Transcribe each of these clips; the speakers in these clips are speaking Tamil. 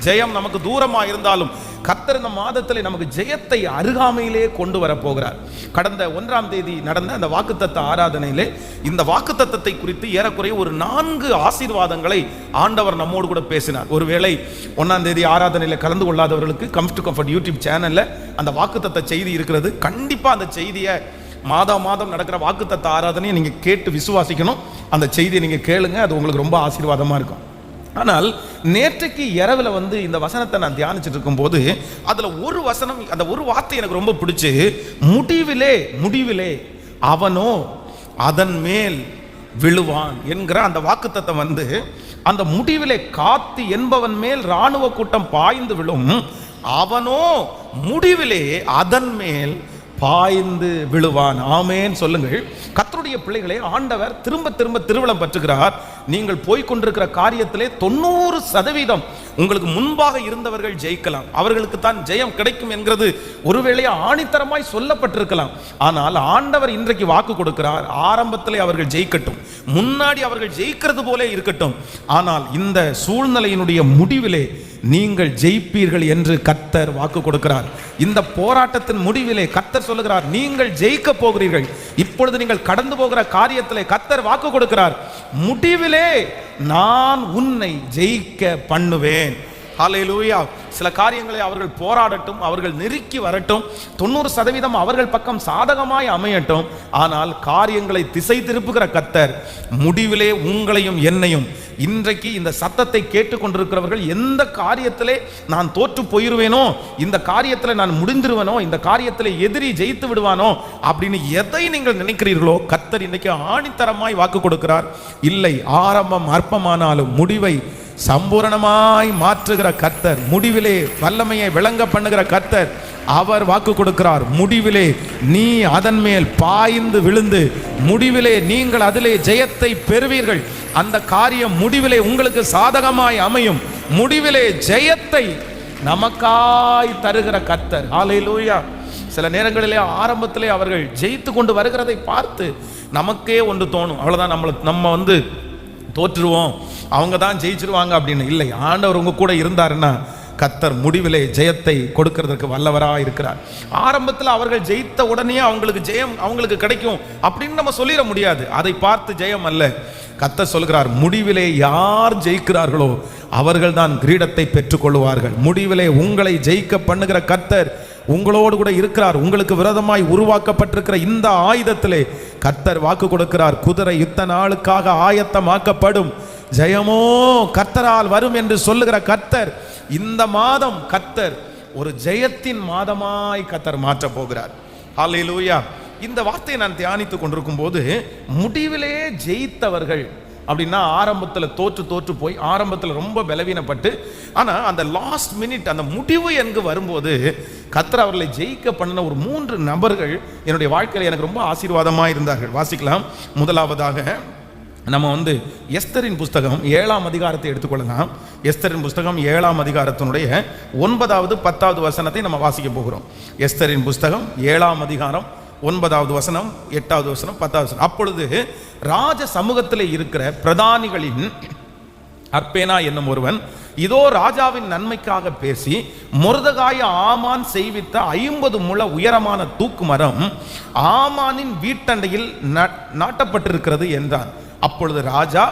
ஜெயம் நமக்கு தூரமா இருந்தாலும் கர்த்தர் இந்த மாதத்தில் நமக்கு ஜெயத்தை அருகாமையிலே கொண்டு வர போகிறார். கடந்த 1ஆம் தேதி நடந்த அந்த வாக்குத்தத்த ஆராதனையிலே இந்த வாக்குத்தத்தத்தை குறித்து ஏறக்குறைய ஒரு 4 ஆசீர்வாதங்களை ஆண்டவர் நம்மோடு கூட பேசினார். ஒருவேளை 1ஆம் தேதி ஆராதனையில் கலந்து கொள்ளாதவர்களுக்கு கம்ஸ் டு கம்ஃபர்ட் யூடியூப் சேனல்ல அந்த வாக்குத்தத்த செய்தி இருக்கிறது. கண்டிப்பா அந்த செய்தியை மாதம் நடக்கிற வாக்குத்தத்த ஆராதனையை நீங்க கேட்டு விசுவாசிக்கணும். அந்த செய்தியை நீங்க கேளுங்க, அது உங்களுக்கு ரொம்ப ஆசீர்வாதமா இருக்கும். ஆனால் நேற்றைக்கு இரவுல இந்த வசனத்தை நான் தியானிச்சுட்டு இருக்கும் போது அதுல ஒரு வசனம், அந்த ஒரு வார்த்தை எனக்கு ரொம்ப பிடிச்சு, முடிவிலே அவனோ அதன் மேல் விழுவான் என்கிற அந்த வாக்குத்தத்தம் அந்த முடிவிலே காத்து என்பவன் மேல் இராணுவ கூட்டம் பாய்ந்து விழும், அவனோ முடிவிலே அதன் மேல் பாய்ந்து விழுவான். ஆமேன் சொல்லுங்கள். கர்த்தருடைய பிள்ளைகளே, ஆண்டவர் திரும்ப திருவிழம் பற்றுகிறார். நீங்கள் போய்கொண்டிருக்கிற காரியத்திலே 90% உங்களுக்கு முன்பாக இருந்தவர்கள் ஜெயிக்கலாம், அவர்களுக்கு தான் ஜெயம் கிடைக்கும் என்கிறது ஒருவேளை ஆணித்தரமாய் சொல்லப்பட்டிருக்கலாம். ஆனால் ஆண்டவர் இன்றைக்கு வாக்கு கொடுக்கிறார், ஆரம்பத்திலே அவர்கள் ஜெயிக்கட்டும், முன்னாடி அவர்கள் ஜெயிக்கிறது போல இருக்கட்டும், ஆனால் இந்த சூழ்நிலையினுடைய முடிவிலே நீங்கள் ஜெயிப்பீர்கள் என்று கர்த்தர் வாக்கு கொடுக்கிறார். இந்த போராட்டத்தின் முடிவிலே கர்த்தர் சொல்லுகிறார், நீங்கள் ஜெயிக்க போகிறீர்கள். இப்பொழுது நீங்கள் கடந்து போகிற காரியத்திலே கர்த்தர் வாக்கு கொடுக்கிறார், முடிவிலே நான் உன்னை ஜெயிக்க பண்ணுவேன். ஹல்லேலூயா. சில காரியங்களை அவர்கள் போராடட்டும், அவர்கள் நெருக்கி வரட்டும், 90% அவர்கள் பக்கம் சாதகமாய் அமையட்டும், ஆனால் காரியங்களை திசை திருப்புகிற கர்த்தர் முடிவிலே உங்களையும் என்னையும், இன்றைக்கு இந்த சத்தத்தை கேட்டுக்கொண்டிருக்கிறவர்கள் எந்த காரியத்திலே நான் தோற்று போயிருவேனோ, இந்த காரியத்தில் நான் முடிந்துருவேனோ, இந்த காரியத்தில் எதிரி ஜெயித்து விடுவானோ அப்படின்னு எதை நீங்கள் நினைக்கிறீர்களோ கர்த்தர் இன்னைக்கு ஆணித்தரமாய் வாக்கு கொடுக்கிறார். இல்லை, ஆரம்பம் அற்பமானாலும் முடிவை சம்பூரணமாய் மாற்றுகிற கர்த்தர், முடிவிலே வல்லமையை விளங்க பண்ணுகிற கர்த்தர், அவர் வாக்கு கொடுக்கிறார், முடிவிலே நீ அதன் மேல் பாய்ந்து விழுந்து முடிவிலே நீங்கள் அதிலே ஜெயத்தை பெறுவீர்கள். அந்த காரியம் முடிவிலே உங்களுக்கு சாதகமாய் அமையும். முடிவிலே ஜெயத்தை நமக்காய் தருகிற கர்த்தர். ஹல்லேலூயா. சில நேரங்களிலே ஆரம்பத்திலே அவர்கள் ஜெயித்து கொண்டு வருகிறதை பார்த்து நமக்கே ஒன்று தோணும், அவ்வளவுதான், நம்ம தோற்றுருவோம், அவங்க தான் ஜெயிச்சிருவாங்க அப்படின்னு. இல்லை, ஆண்டவர் உங்க கூட இருந்தாருன்னா கர்த்தர் முடிவிலே ஜெயத்தை கொடுக்கிறதுக்கு வல்லவராக இருக்கிறார். ஆரம்பத்தில் அவர்கள் ஜெயித்த உடனே அவங்களுக்கு ஜெயம் அவங்களுக்கு கிடைக்கும் அப்படின்னு நம்ம சொல்லிட முடியாது. அதை பார்த்து ஜெயம் அல்ல, கர்த்தர் சொல்கிறார், முடிவிலே யார் ஜெயிக்கிறார்களோ அவர்கள் தான் கிரீடத்தை பெற்றுக்கொள்வார்கள். முடிவிலே உங்களை ஜெயிக்க பண்ணுகிற கர்த்தர் உங்களோடு கூட இருக்கிறார். உங்களுக்கு விரோதமாய் உருவாக்கப்பட்டிருக்கிற இந்த ஆயுதத்திலே கர்த்தர் வாக்கு கொடுக்கிறார், குதிரை யுத்த நாளுக்காக ஆயத்தமாக்கப்படும், ஜெயமோ கர்த்தரால் வரும் என்று சொல்லுகிற கர்த்தர் இந்த மாதம் கர்த்தர் ஒரு ஜெயத்தின் மாதமாய் கர்த்தர் மாற்ற போகிறார். ஹல்லேலூயா. இந்த வார்த்தையை நான் தியானித்துக் கொண்டிருக்கும் போது, முடிவிலே ஜெயித்தவர்கள் அப்படின்னா ஆரம்பத்தில் தோற்று போய் ஆரம்பத்தில் ரொம்ப பலவீனப்பட்டு, ஆனால் அந்த லாஸ்ட் மினிட் அந்த முடிவு எங்கு வரும்போது கர்த்தர் அவர்களை ஜெயிக்க பண்ணின ஒரு 3 நபர்கள் என்னுடைய வாழ்க்கையில் எனக்கு ரொம்ப ஆசீர்வாதமாக இருந்தார்கள். வாசிக்கலாம். முதலாவதாக நம்ம எஸ்தரின் புஸ்தகம் 7ஆம் அதிகாரத்தை எடுத்துக்கொள்ளலாம். எஸ்தரின் புஸ்தகம் 7ஆம் அதிகாரத்தினுடைய 9வது 10வது வசனத்தை நம்ம வாசிக்க போகிறோம். எஸ்தரின் புஸ்தகம் 7ஆம் அதிகாரம் 9வது வசனம், 8வது வசனம், 10வது வசனம். அப்பொழுது ராஜ சமூகத்தில் இருக்கிற பிரதானிகளின் அர்பேனா என்னும் ஒருவன், இதோ ராஜாவின் நன்மைக்காக பேசி மொர்தெகாயை ஆமான் செய்வித்த 50 முழ உயரமான தூக்கு மரம் ஆமானின் வீட்டண்டையில் நாட்டப்பட்டிருக்கிறது என்றான். அப்பொழுது ராஜா,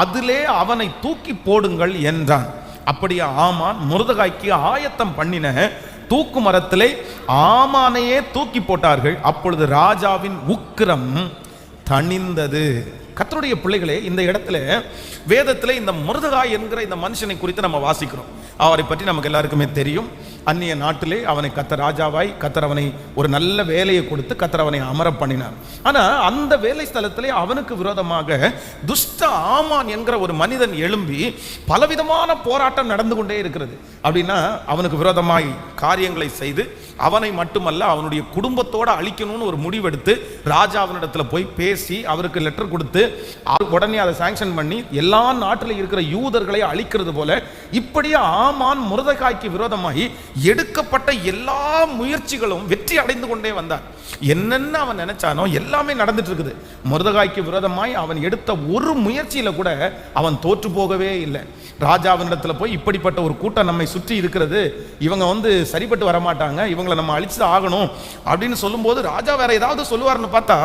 அதிலே அவனை தூக்கி போடுங்கள் என்றான். அப்படியே ஆமான் மொர்தெகாய்க்கு ஆயத்தம் பண்ணின தூக்கு மரத்திலே ஆமானையே தூக்கி போட்டார்கள். அப்பொழுது ராஜாவின் உக்கிரம் தணிந்தது. கர்த்தருடைய பிள்ளைகளே, இந்த இடத்துல வேதத்தில் இந்த மொர்தெகாய் என்கிற இந்த மனுஷனை குறித்து நம்ம வாசிக்கிறோம். அவரை பற்றி நமக்கு எல்லாருக்குமே தெரியும். அந்நிய நாட்டிலே அவனை கர்த்தர் ராஜாவாய், கர்த்தர் அவனை ஒரு நல்ல வேலையை கொடுத்து கர்த்தர் அவனை அமர பண்ணினார். ஆனால் அந்த வேலை ஸ்தலத்திலே அவனுக்கு விரோதமாக துஷ்ட ஆமான் என்கிற ஒரு மனிதன் எழும்பி பலவிதமான போராட்டம் நடந்து கொண்டே இருக்கிறது. அப்படின்னா அவனுக்கு விரோதமாய் காரியங்களை செய்து அவனை மட்டுமல்ல அவனுடைய குடும்பத்தோடு அழிக்கணும்னு ஒரு முடிவெடுத்து ராஜாவினிடத்தில் போய் பேசி அவருக்கு லெட்டர் கொடுத்து உடனே அதை சாங்ஷன் பண்ணி எல்லா நாட்டில் இருக்கிற யூதர்களை அழிக்கிறது போல இப்படியே ஆமான் மொர்தெகாய்க்கு விரோதமாகி எடுக்கப்பட்ட எல்லா முயற்சிகளும் வெற்றி அடைந்து கொண்டே வந்தான். என்னென்ன அவன் நினைச்சானோ எல்லாமே நடந்துட்டு இருக்குது. மொர்தெகாய்க்கு விரோதமாய் அவன் எடுத்த ஒரு முயற்சியில கூட அவன் தோற்று போகவே இல்லை. ராஜாவினிடத்துல போய் இப்படிப்பட்ட ஒரு கூட்டம் நம்மை சுற்றி இருக்கிறது, இவங்க சரிப்பட்டு வரமாட்டாங்க, இவங்களை நம்ம அழிச்சு ஆகணும் அப்படின்னு சொல்லும்போது ராஜா வேற ஏதாவது சொல்லுவார்னு பார்த்தா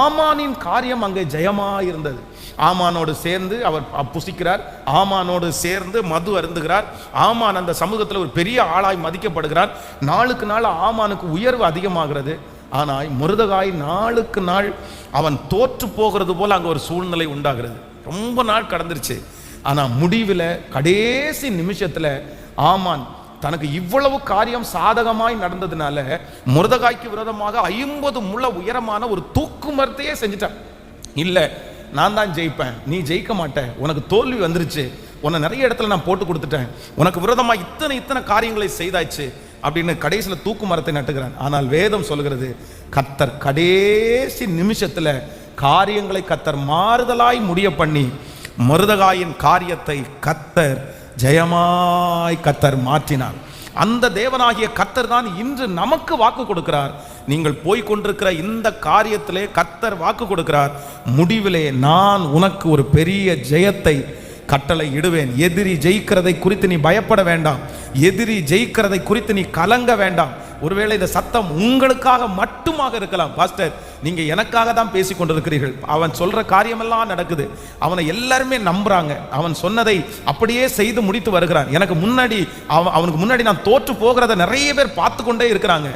ஆமானின் காரியம் அங்கே ஜெயமா இருந்தது. ஆமானோடு சேர்ந்து அவர் புசிக்கிறார், ஆமானோடு சேர்ந்து மது அருந்துகிறார். ஆமான் அந்த சமூகத்தில் ஒரு பெரிய ஆளாய் மதிக்கப்படுகிறார். நாளுக்கு நாள் ஆமானுக்கு உயர்வு அதிகமாகிறது. ஆனால் மொர்தெகாய் நாளுக்கு நாள் அவன் தோற்று போகிறது போல அங்கே ஒரு சூழ்நிலை உண்டாகிறது. ரொம்ப நாள் கடந்துருச்சு. ஆனால் முடிவில் கடைசி நிமிஷத்தில் ஆமான் தனக்கு இவ்வளவு காரியம் சாதகமாய் நடந்ததுனால மொர்தெகாய்க்கு விரோதமாக 50 முழ உயரமான ஒரு தூக்கு மரத்தையே செஞ்சுட்டான். இல்லை, நான் தான் ஜெயிப்பேன், நீ ஜெயிக்க மாட்டேன், உனக்கு தோல்வி வந்துருச்சு, உன்னை நிறைய இடத்துல நான் போட்டு கொடுத்துட்டேன், உனக்கு விரோதமாக இத்தனை காரியங்களை செய்தாச்சு அப்படின்னு கடைசியில் தூக்கு மரத்தை நட்டுகிறான். ஆனால் வேதம் சொல்கிறது கர்த்தர் கடைசி நிமிஷத்தில் காரியங்களை கர்த்தர் மாறுதலாய் முடிய பண்ணி மொர்தெகாயின் காரியத்தை கர்த்தர் ஜெயமாய் கர்த்தர் மாற்றினார். அந்த தேவனாகிய கர்த்தர் தான் இன்று நமக்கு வாக்கு கொடுக்கிறார். நீங்கள் போய்கொண்டிருக்கிற இந்த காரியத்திலே கர்த்தர் வாக்கு கொடுக்கிறார், முடிவிலே நான் உனக்கு ஒரு பெரிய ஜெயத்தை கட்டளை இடுவேன். எதிரி ஜெயிக்கிறதை குறித்து நீ பயப்பட வேண்டாம், எதிரி ஜெயிக்கிறதை குறித்து நீ கலங்க வேண்டாம். ஒருவேளை இந்த சத்தம் உங்களுக்காக மட்டுமாக இருக்கலாம். பாஸ்டர், நீங்க எனக்காக தான் பேசி கொண்டிருக்கிறீர்கள், அவன் சொல்ற காரியமெல்லாம் நடக்குது, அவனை எல்லாருமே நம்புறாங்க, அவன் சொன்னதை அப்படியே செய்து முடித்து வருகிறான், எனக்கு முன்னாடி அவனுக்கு முன்னாடி நான் தோற்று போகிறத நிறைய பேர் பார்த்து கொண்டே இருக்கிறாங்க,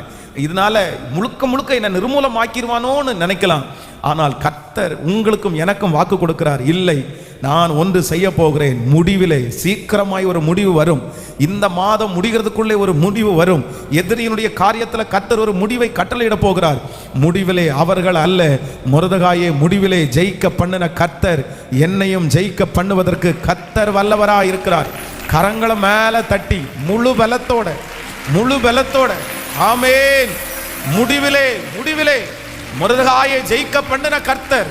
இதனால முழுக்க என்ன நிர்மூலமாக்கிடுவானோன்னு நினைக்கலாம். ஆனால் கர்த்தர் உங்களுக்கும் எனக்கும் வாக்கு கொடுக்கிறார், இல்லை, நான் ஒன்று செய்ய போகிறேன். முடிவிலே சீக்கிரமாய் ஒரு முடிவு வரும். இந்த மாதம் முடிகிறதுக்குள்ளே ஒரு முடிவு வரும். எதிரியினுடைய காரியத்தில் கர்த்தர் ஒரு முடிவை கட்டளையிட போகிறார். முடிவிலே அவர்கள் அல்ல, மொர்தெகாயை முடிவிலே ஜெயிக்க பண்ணின கர்த்தர் என்னையும் ஜெயிக்க பண்ணுவதற்கு கர்த்தர் வல்லவராக இருக்கிறார். கரங்களை மேல தட்டி முழு பலத்தோட ஆமென். முடிவிலே மொர்தெகாயை ஜெயிக்க பண்ணின கர்த்தர்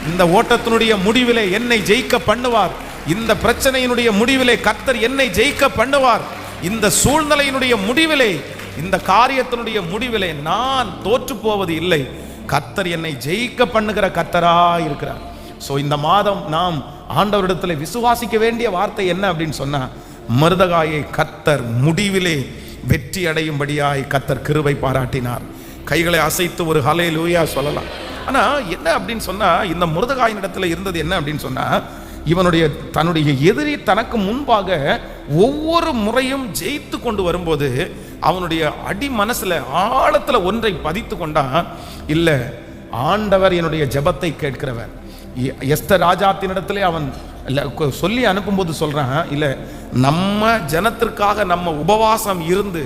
இந்த ஓட்டத்தினுடைய முடிவிலே என்னை ஜெயிக்க பண்ணுவார். இந்த பிரச்சனையினுடைய முடிவிலே கர்த்தர் என்னை ஜெயிக்க பண்ணுவார். இந்த சூழ்நிலையினுடைய முடிவிலே, இந்த காரியத்தினுடைய முடிவிலே நான் தோற்று போவது இல்லை. கர்த்தர் என்னை ஜெயிக்க பண்ணுகிற கர்த்தரா இருக்கிறார். ஸோ இந்த மாதம் நாம் ஆண்டவரிடத்தில் விசுவாசிக்க வேண்டிய வார்த்தை என்ன அப்படின்னு சொன்னா, மொர்தெகாயை கர்த்தர் முடிவிலே வெற்றி அடையும்படியாய் கர்த்தர் கிருபை பாராட்டினார். கைகளை அசைத்து ஒரு ஹல்லேலூயா சொல்லலாம். ஆனால் என்ன அப்படின்னு சொன்னால், இந்த மொர்தெகாயின் இடத்துல இருந்தது என்ன அப்படின்னு சொன்னால், தன்னுடைய எதிரி தனக்கு முன்பாக ஒவ்வொரு முறையும் ஜெயித்து கொண்டு வரும்போது அவனுடைய அடி மனசில் ஆழத்தில் ஒன்றை பதித்து கொண்டான், இல்லை, ஆண்டவர் என்னுடைய ஜெபத்தை கேட்கிறவர். எஸ்தர் ராஜாத்தினிடத்திலே அவன் சொல்லி அனுப்பும்போது சொல்கிறான், இல்லை, நம்ம ஜனத்திற்காக நம்ம உபவாசம் இருந்து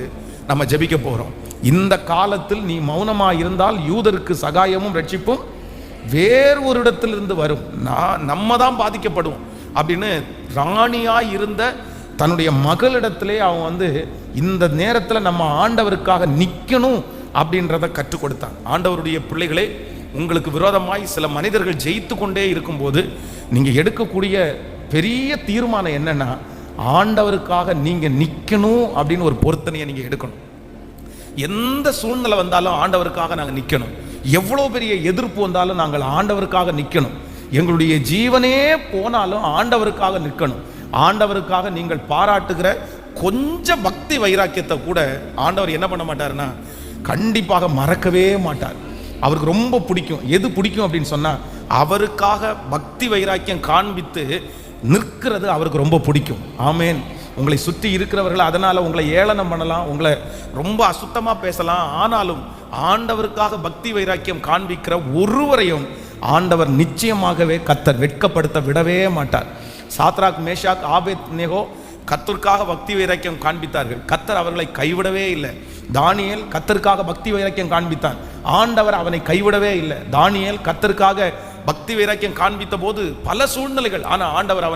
நம்ம ஜெபிக்க போகிறோம். இந்த காலத்தில் நீ மௌனமாக இருந்தால் யூதருக்கு சகாயமும் ரட்சிப்பும் வேறு ஒரு இடத்திலிருந்து வரும், நம்ம தான் பாதிக்கப்படுவோம் அப்படின்னு ராணியாய் இருந்த தன்னுடைய மகளிடத்திலே அவன் இந்த நேரத்தில் நம்ம ஆண்டவருக்காக நிற்கணும் அப்படின்றத கற்றுக் கொடுத்தான். ஆண்டவருடைய பிள்ளைகளே, உங்களுக்கு விரோதமாய் சில மனிதர்கள் ஜெயித்து கொண்டே இருக்கும்போது நீங்கள் எடுக்கக்கூடிய பெரிய தீர்மானம் என்னன்னா, ஆண்டவருக்காக நீங்கள் நிற்கணும் அப்படின்னு ஒரு பொருத்தனையை நீங்கள் எடுக்கணும். எந்த சூழ்நிலை வந்தாலும் ஆண்டவருக்காக நாங்கள் நிற்கணும். எவ்வளோ பெரிய எதிர்ப்பு வந்தாலும் நாங்கள் ஆண்டவருக்காக நிற்கணும். எங்களுடைய ஜீவனே போனாலும் ஆண்டவருக்காக நிற்கணும். ஆண்டவருக்காக நீங்கள் பாராட்டுகிற கொஞ்சம் பக்தி வைராக்கியத்தை கூட ஆண்டவர் என்ன பண்ண மாட்டாருன்னா, கண்டிப்பாக மறக்கவே மாட்டார். அவருக்கு ரொம்ப பிடிக்கும். எது பிடிக்கும் அப்படின்னு சொன்னால், அவருக்காக பக்தி வைராக்கியம் காண்பித்து நிற்கிறது அவருக்கு ரொம்ப பிடிக்கும். ஆமேன். உங்களை சுற்றி இருக்கிறவர்கள் அதனால் உங்களை ஏளனம் பண்ணலாம், உங்களை ரொம்ப அசுத்தமாக பேசலாம், ஆனாலும் ஆண்டவருக்காக பக்தி வைராக்கியம் காண்பிக்கிற ஒருவரையும் ஆண்டவர் நிச்சயமாகவே கர்த்தர் வெட்கப்படுத்த விடவே மாட்டார். சாத்ராக், மேஷாக், ஆபேத்நேகோ கர்த்தருக்காக பக்தி வைராக்கியம் காண்பித்தார்கள், கர்த்தர் அவர்களை கைவிடவே இல்லை. தானியேல் கர்த்தருக்காக பக்தி வைராக்கியம் காண்பித்தான், ஆண்டவர் அவனை கைவிடவே இல்லை. தானியேல் கர்த்தருக்காக பக்தி வைராக்கியம் காண்பித்த போது பல சூழ்நிலைகள், ஆனால் ஆண்டவர்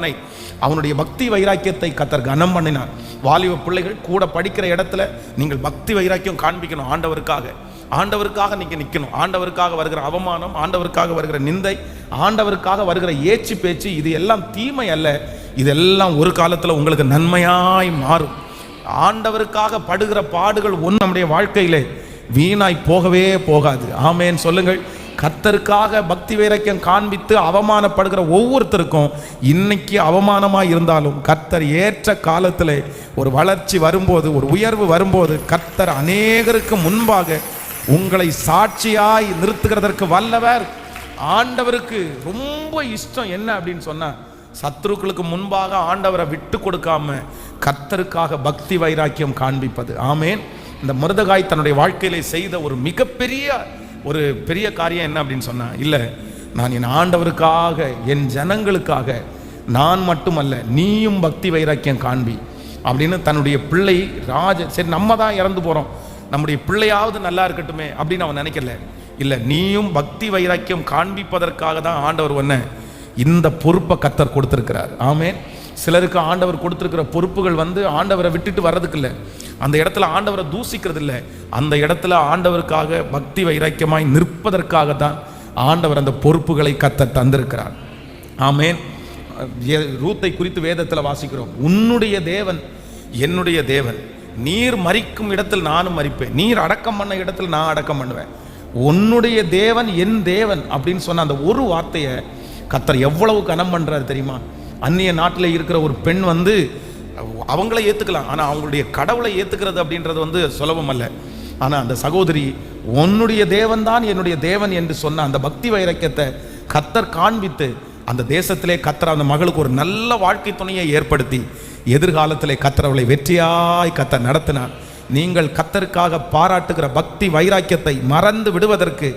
அவனுடைய பக்தி வைராக்கியத்தை கர்த்தர் கனம் பண்ணினார். வாலிப பிள்ளைகள் கூட படிக்கிற இடத்துல நீங்கள் பக்தி வைராக்கியம் காண்பிக்கணும் ஆண்டவருக்காக. ஆண்டவருக்காக நீங்க நிற்கணும். ஆண்டவருக்காக வருகிற அவமானம், ஆண்டவருக்காக வருகிற நிந்தை, ஆண்டவருக்காக வருகிற ஏச்சு பேச்சு, இது எல்லாம் தீமை அல்ல. இதெல்லாம் ஒரு காலத்தில் உங்களுக்கு நன்மையாய் மாறும். ஆண்டவருக்காக படுகிற பாடுகள் ஒன்று நம்முடைய வாழ்க்கையிலே வீணாய் போகவே போகாது. ஆமேன் சொல்லுங்கள். கர்த்தருக்காக பக்தி வைராக்கியம் காண்பித்து அவமானப்படுகிற ஒவ்வொருத்தருக்கும் இன்னைக்கு அவமானமாக இருந்தாலும் கர்த்தர் ஏற்ற காலத்தில் ஒரு வளர்ச்சி வரும்போது, ஒரு உயர்வு வரும்போது, கர்த்தர் அநேகருக்கு முன்பாக உங்களை சாட்சியாய் நிறுத்துகிறதற்கு வல்லவர். ஆண்டவருக்கு ரொம்ப இஷ்டம் என்ன அப்படின்னு சொன்னா, சத்துருக்களுக்கு முன்பாக ஆண்டவரை விட்டு கொடுக்காம கர்த்தருக்காக பக்தி வைராக்கியம் காண்பிப்பது. ஆமேன். இந்த மொர்தெகாய் தன்னுடைய வாழ்க்கையிலே செய்த ஒரு பெரிய காரியம் என்ன அப்படின்னு சொன்னா, இல்லை, நான் என் ஆண்டவருக்காக, என் ஜனங்களுக்காக, நான் மட்டுமல்ல நீயும் பக்தி வைராக்கியம் காண்பி அப்படின்னு தன்னுடைய பிள்ளை சரி நம்ம தான் இறந்து போறோம், நம்முடைய பிள்ளையாவது நல்லா இருக்கட்டுமே அப்படின்னு அவன் நினைக்கல. இல்லை, நீயும் பக்தி வைராக்கியம் காண்பிப்பதற்காக தான் ஆண்டவர் ஒன்ன இந்த பொறுப்பை கர்த்தர் கொடுத்திருக்கிறார். ஆமேன். சிலருக்கு ஆண்டவர் கொடுத்திருக்கிற பொறுப்புகள் ஆண்டவரை விட்டுட்டு வர்றதுக்கு இல்லை, அந்த இடத்துல ஆண்டவரை தூசிக்கிறது இல்லை, அந்த இடத்துல ஆண்டவருக்காக பக்தி வைராக்கியமாய் நிற்பதற்காக தான் ஆண்டவர் அந்த பொறுப்புகளை கர்த்தர் தந்திருக்கிறார். ஆமேன். ரூத்தை குறித்து வேதத்தில் வாசிக்கிறோம், உன்னுடைய தேவன் என்னுடைய தேவன், நீர் மரிக்கும் இடத்தில் நானும் மரிப்பேன், நீர் அடக்கம் பண்ண இடத்தில் நான் அடக்கம் பண்ணுவேன், உன்னுடைய தேவன் என் தேவன் அப்படின்னு சொன்ன அந்த ஒரு வார்த்தையை கர்த்தர் எவ்வளவு கனம் பண்றாரு தெரியுமா? அந்நிய நாட்டில் இருக்கிற ஒரு பெண் அவங்கள ஏற்றுக்கலாம், ஆனால் அவங்களுடைய கடவுளை ஏற்றுக்கிறது அப்படின்றது சுலபம் அல்ல. ஆனால் அந்த சகோதரி உன்னுடைய தேவன் தான் என்னுடைய தேவன் என்று சொன்ன அந்த பக்தி வைராக்கியத்தை கர்த்தர் காண்பித்து அந்த தேசத்திலே கர்த்தர் அந்த மகளுக்கு ஒரு நல்ல வாழ்க்கை துணையை ஏற்படுத்தி எதிர்காலத்திலே கர்த்தர் அவளை வெற்றியாய் கர்த்தர் நடத்தினார். நீங்கள் கர்த்தருக்காக பாராட்டுகிற பக்தி வைராக்கியத்தை மறந்து விடுவதற்கு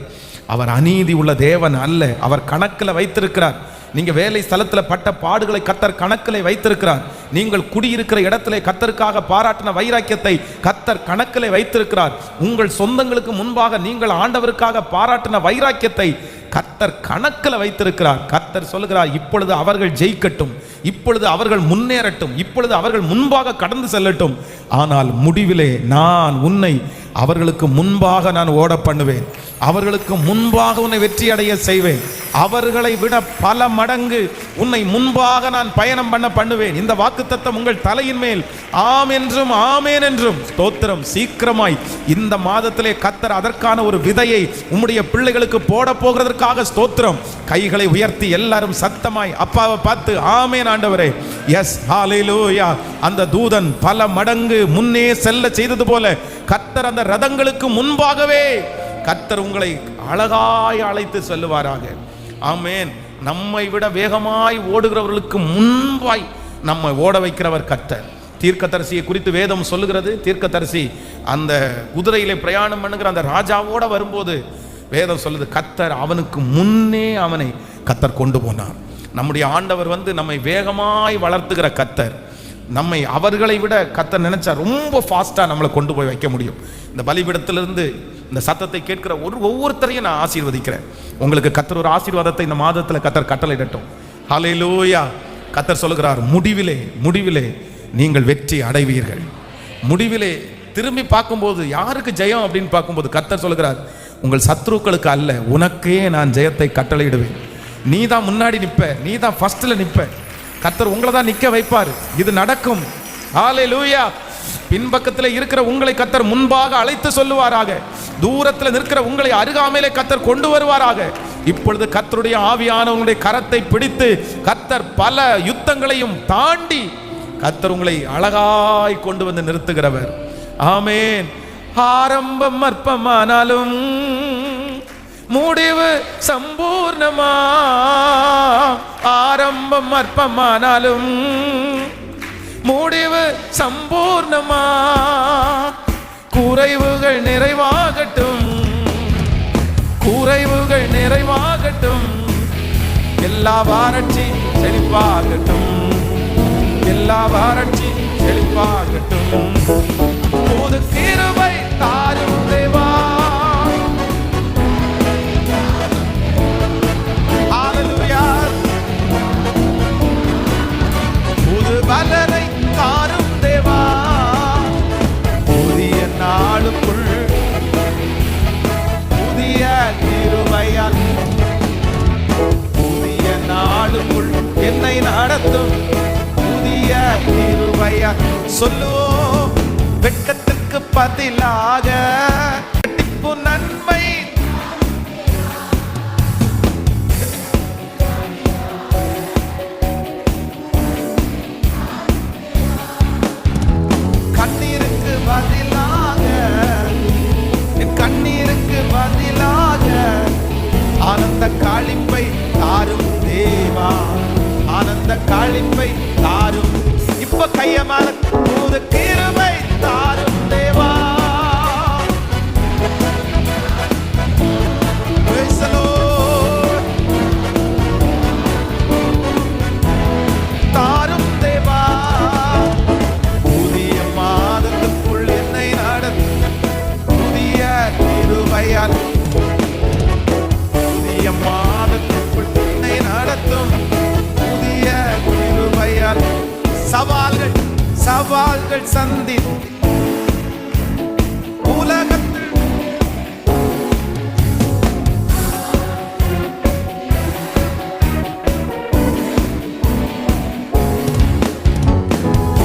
அவர் அநீதி உள்ள தேவன் அல்ல, அவர் கணக்கில் வைத்திருக்கிறார். நீங்க வேலை ஸ்தலத்தில் பட்ட பாடுகளை கர்த்தர் கணக்கில் வைத்திருக்கிறார். நீங்கள் குடியிருக்கிற இடத்திலே கர்த்தருக்காக பாராட்டின வைராக்கியத்தை கர்த்தர் கணக்கில் வைத்திருக்கிறார். உங்கள் சொந்தங்களுக்கு முன்பாக நீங்கள் ஆண்டவருக்காக பாராட்டின வைராக்கியத்தை கர்த்தர் கணக்கில் வைத்திருக்கிறார். கர்த்தர் சொல்லுகிறார், இப்பொழுது அவர்கள் ஜெயிக்கட்டும், இப்பொழுது அவர்கள் முன்னேறட்டும், இப்பொழுது அவர்கள் முன்பாக கடந்து செல்லட்டும், ஆனால் முடிவிலே நான் உன்னை அவர்களுக்கு முன்பாக நான் ஓட பண்ணுவேன், அவர்களுக்கு முன்பாக உன்னை வெற்றி அடைய செய்வேன், அவர்களை விட பல மடங்கு உன்னை முன்பாக நான் பயணம் பண்ணுவேன். இந்த வாக்குத்தத்தம் உங்கள் தலையின் மேல் ஆம் என்றும் ஆமேன் என்றும். ஸ்தோத்திரம். சீக்கிரமாய் இந்த மாதத்திலே கர்த்தர் அதற்கான ஒரு விதையை உம்முடைய பிள்ளைகளுக்கு போட போகிறதற்காக ஸ்தோத்திரம். கைகளை உயர்த்தி எல்லாரும் சத்தமாய் அப்பாவை பார்த்து ஆமேன் ஆண்டவரே, எஸ் ஹalleluya. அந்த தூதன் பல மடங்கு முன்னே செல்ல செய்தது போல கர்த்தர் அந்த ரதங்களுக்கு முன்பாகவே கர்த்தர் உங்களை அழகாய் அழைத்து செல்லுவாராக. ஆமேன். நம்மை விட வேகமாய் ஓடுகிறவர்களுக்கு முன்பாய் நம்மை ஓட வைக்கிறவர் கர்த்தர். தீர்க்கதரிசியை குறித்து வேதம் சொல்லுகிறது, தீர்க்கதரிசி அந்த குதிரையிலே பிரயாணம் பண்ணுகிற அந்த ராஜாவோட வரும்போது வேதம் சொல்லுது, கர்த்தர் அவனுக்கு முன்னே அவனை கர்த்தர் கொண்டு போனார். நம்முடைய ஆண்டவர் நம்மை வேகமாய் வளர்த்துகிற கர்த்தர். நம்மை அவர்களை விட கர்த்தர் நினைச்சா ரொம்ப ஃபாஸ்டா நம்மளை கொண்டு போய் வைக்க முடியும். இந்த பலிபீடத்திலிருந்து இந்த சத்தத்தை கேட்கிற ஒவ்வொருத்தரையும் நான் ஆசீர்வதிக்கிறேன். உங்களுக்கு கர்த்தர் ஒரு ஆசீர்வாதத்தை இந்த மாதத்தில் கர்த்தர் கட்டளையிடட்டும். ஹல்லேலூயா. கர்த்தர் சொல்லுகிறார், முடிவிலே நீங்கள் வெற்றி அடைவீர்கள். முடிவிலே திரும்பி பார்க்கும்போது யாருக்கு ஜெயம் அப்படின்னு பார்க்கும்போது கர்த்தர் சொல்லுகிறார், உங்கள் சத்துருக்களுக்கு அல்ல, உனக்கே நான் ஜெயத்தை கட்டளையிடுவேன். நீ தான் முன்னாடி நிற்ப, நீ தான் ஃபர்ஸ்ட்ல நிற்ப, கர்த்தர் உங்களை தான் நிற்க வைப்பார். இது நடக்கும். ஹல்லேலூயா. பின்பக்கத்தில் இருக்கிற உங்களை கர்த்தர் முன்பாக அழைத்து சொல்லுவாராக, தூரத்தில் நிற்கிற உங்களை அருகாமையிலே கர்த்தர் கொண்டு வருவாராக. இப்பொழுது கர்த்தருடைய ஆவியானவருடைய கரத்தை பிடித்து கர்த்தர் பல யுத்தங்களையும் தாண்டி கர்த்தர் உங்களை அழகாய் கொண்டு வந்து நிறுத்துகிறவர். ஆமேன். ஆரம்பம் அற்பமானாலும் முடிவு சம்பூர்ணமா, ஆரம்பம் அற்பமானாலும் முடிவு சம்பூர்ணமா, குறைவுகள் நிறைவாகட்டும், குறைவுகள் நிறைவாகட்டும், எல்லா வறட்சி செழிப்பாகட்டும், எல்லா வறட்சி செழிப்பாகட்டும், புது கிருபை தாரும் தேவா. ஹல்லேலூயா. புது பலனை தாரும் தேவா, புதிய நாளுக்குள் சொல்லுவோம், வெட்கத்திற்கு பதிலாக இரட்டிப்பு நன்மை. கண்ணீருக்கு பதிலாக, என் கண்ணீருக்கு பதிலாக ஆனந்த காளிப்பை தாரும் தேவா, ஆனந்த காளிப்பை தாரும். இப்ப கைய மேல புது கிருபை தாரும் தேவா. Praise the Lord. தாரும் தேவா. புதிய மாதத்துக்குள் என்னை நடத்தும் புதிய கிருபையால், புதிய மாதத்துக்குள் என்னை நடத்தும் புதிய கிருபையால். சவால்கள் சவால்கள் சந்தித்து உலகத்தில்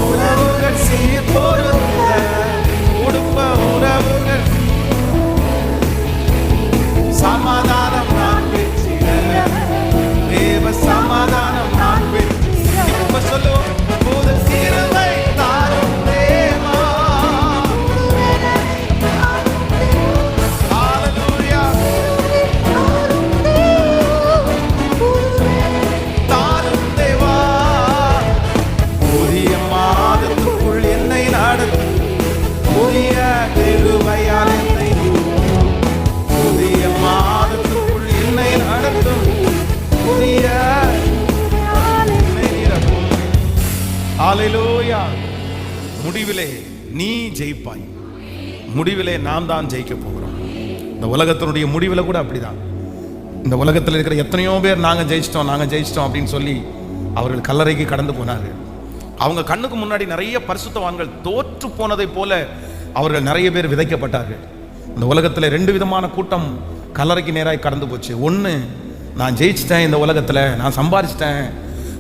உறவுகள் சீர்பொருந்த, குடும்ப உறவுகள் சமாதானம் நான் பெற்றிட, தேவ சமாதானம் நான் பெற்றிட. இப்ப சொல்லுவோம், புது கிருபை தாரும் தேவா. ஹalleluya. தாரும் தேவா. புதிய மாதத்துக்குள் என்னை நடத்தும் புதிய கிருபையால் என்னை, புதிய மாதத்துக்குள் என்னை நடத்தும் புதிய ஹalleluya. முடிவிலே நீ ஜெயிப்பாய். முடிவிலே நாம் தான் ஜெயிக்க போகிறோம். இந்த உலகத்தினுடைய முடிவில் கூட அப்படிதான். இந்த உலகத்தில் இருக்கிற எத்தனையோ பேர் நாங்கள் ஜெயிச்சிட்டோம் அப்படின்னு சொல்லி அவர்கள் கல்லறைக்கு கடந்து போனார்கள். அவங்க கண்ணுக்கு முன்னாடி நிறைய பரிசுத்தவான்கள் தோற்று போனதை போல அவர்கள் நிறைய பேர் விதைக்கப்பட்டார்கள். இந்த உலகத்தில் ரெண்டு விதமான கூட்டம் கல்லறைக்கு நேராக கடந்து போச்சு. ஒன்று, நான் ஜெயிச்சிட்டேன், இந்த உலகத்தில் நான் சம்பாதிச்சிட்டேன்,